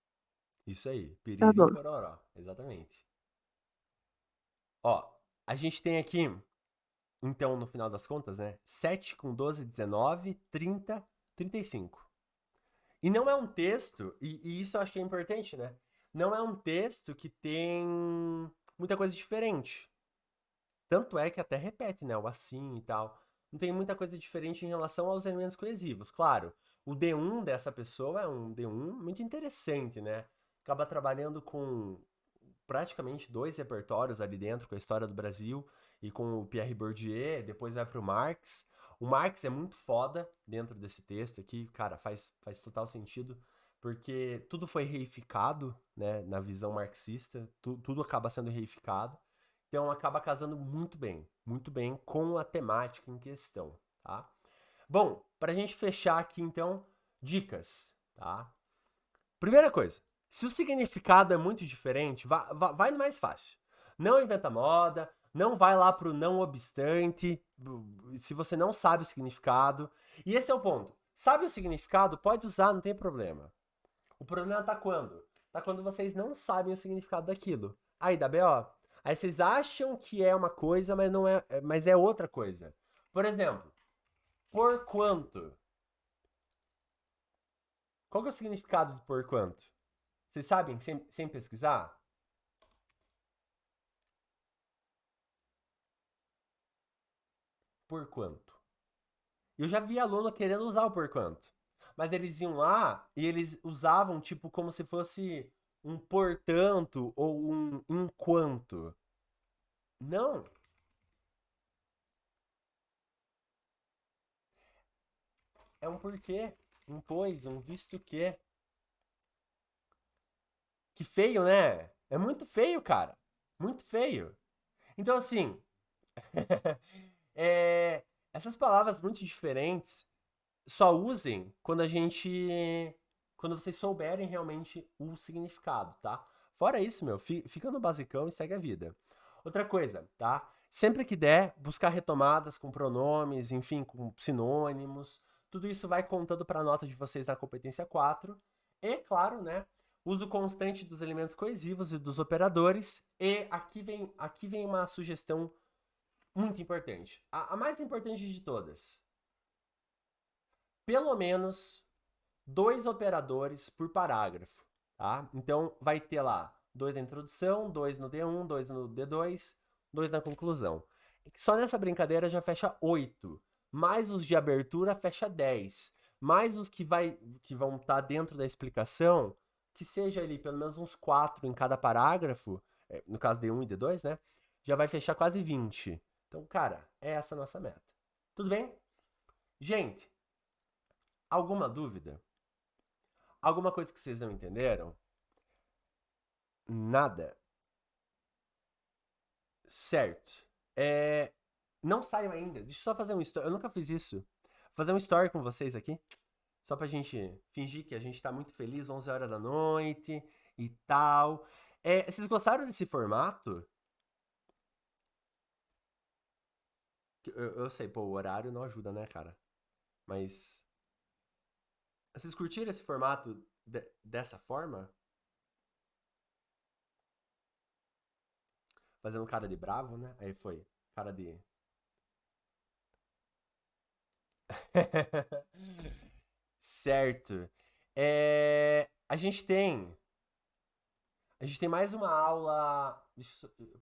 Isso aí, Tá piriri bom. pororó, exatamente. Ó, a gente tem aqui, então, no final das contas, né? 7 com 12, 19, 30, 35. E não é um texto, e isso eu acho que é importante, né? Não é um texto que tem muita coisa diferente. Tanto é que até repete, né? O assim e tal. Não tem muita coisa diferente em relação aos elementos coesivos. Claro, o D1 dessa pessoa é um D1 muito interessante, né? Acaba trabalhando com praticamente dois repertórios ali dentro, com a história do Brasil e com o Pierre Bourdieu, depois vai pro Marx. O Marx é muito foda dentro desse texto aqui, cara, faz total sentido, porque tudo foi reificado, né, na visão marxista, tudo acaba sendo reificado, então acaba casando muito bem com a temática em questão, tá? Bom, pra gente fechar aqui então, dicas, tá? Primeira coisa, se o significado é muito diferente, vai no mais fácil. Não inventa moda, não vai lá pro não obstante, se você não sabe o significado. E esse é o ponto. Sabe o significado? Pode usar, não tem problema. O problema tá quando? Tá quando vocês não sabem o significado daquilo. Aí dá BO. Aí vocês acham que é uma coisa, mas não é, mas é outra coisa. Por exemplo, por quanto? Qual que é o significado do por quanto? Vocês sabem sem pesquisar? Por quanto? Eu já vi aluno querendo usar o por quanto. Mas eles iam lá e eles usavam, tipo, como se fosse um portanto ou um enquanto. Não, é um porquê, um pois, um visto que. Que feio, né? É muito feio, cara. Muito feio. Então, assim, é, essas palavras muito diferentes só usem quando a gente. Quando vocês souberem realmente o significado, tá? Fora isso, meu, fica no basicão e segue a vida. Outra coisa, tá? Sempre que der, buscar retomadas com pronomes, enfim, com sinônimos. Tudo isso vai contando para a nota de vocês na competência 4. E, claro, né? Uso constante dos elementos coesivos e dos operadores. E aqui vem uma sugestão muito importante. A mais importante de todas. Pelo menos dois operadores por parágrafo, tá? Então vai ter lá dois na introdução, dois no D1, dois no D2, dois na conclusão. Só nessa brincadeira já fecha 8. Mais os de abertura fecha 10. Mais os que vão estar dentro da explicação, que seja ali pelo menos uns 4 em cada parágrafo, no caso D1 e D2, né? Já vai fechar quase 20. Então, cara, é essa a nossa meta. Tudo bem? Gente, alguma dúvida? Alguma coisa que vocês não entenderam? Nada. Certo. É... Não saiam ainda. Deixa eu só fazer um story. Eu nunca fiz isso. Vou fazer um story com vocês aqui. Só pra gente fingir que a gente tá muito feliz, 11 horas da noite e tal. Vocês gostaram desse formato? Eu sei, pô, o horário não ajuda, né, cara? Mas. Vocês curtiram esse formato dessa forma? Fazendo cara de bravo, né? Aí foi. Cara de. Certo. A gente tem. A gente tem mais uma aula. Deixa eu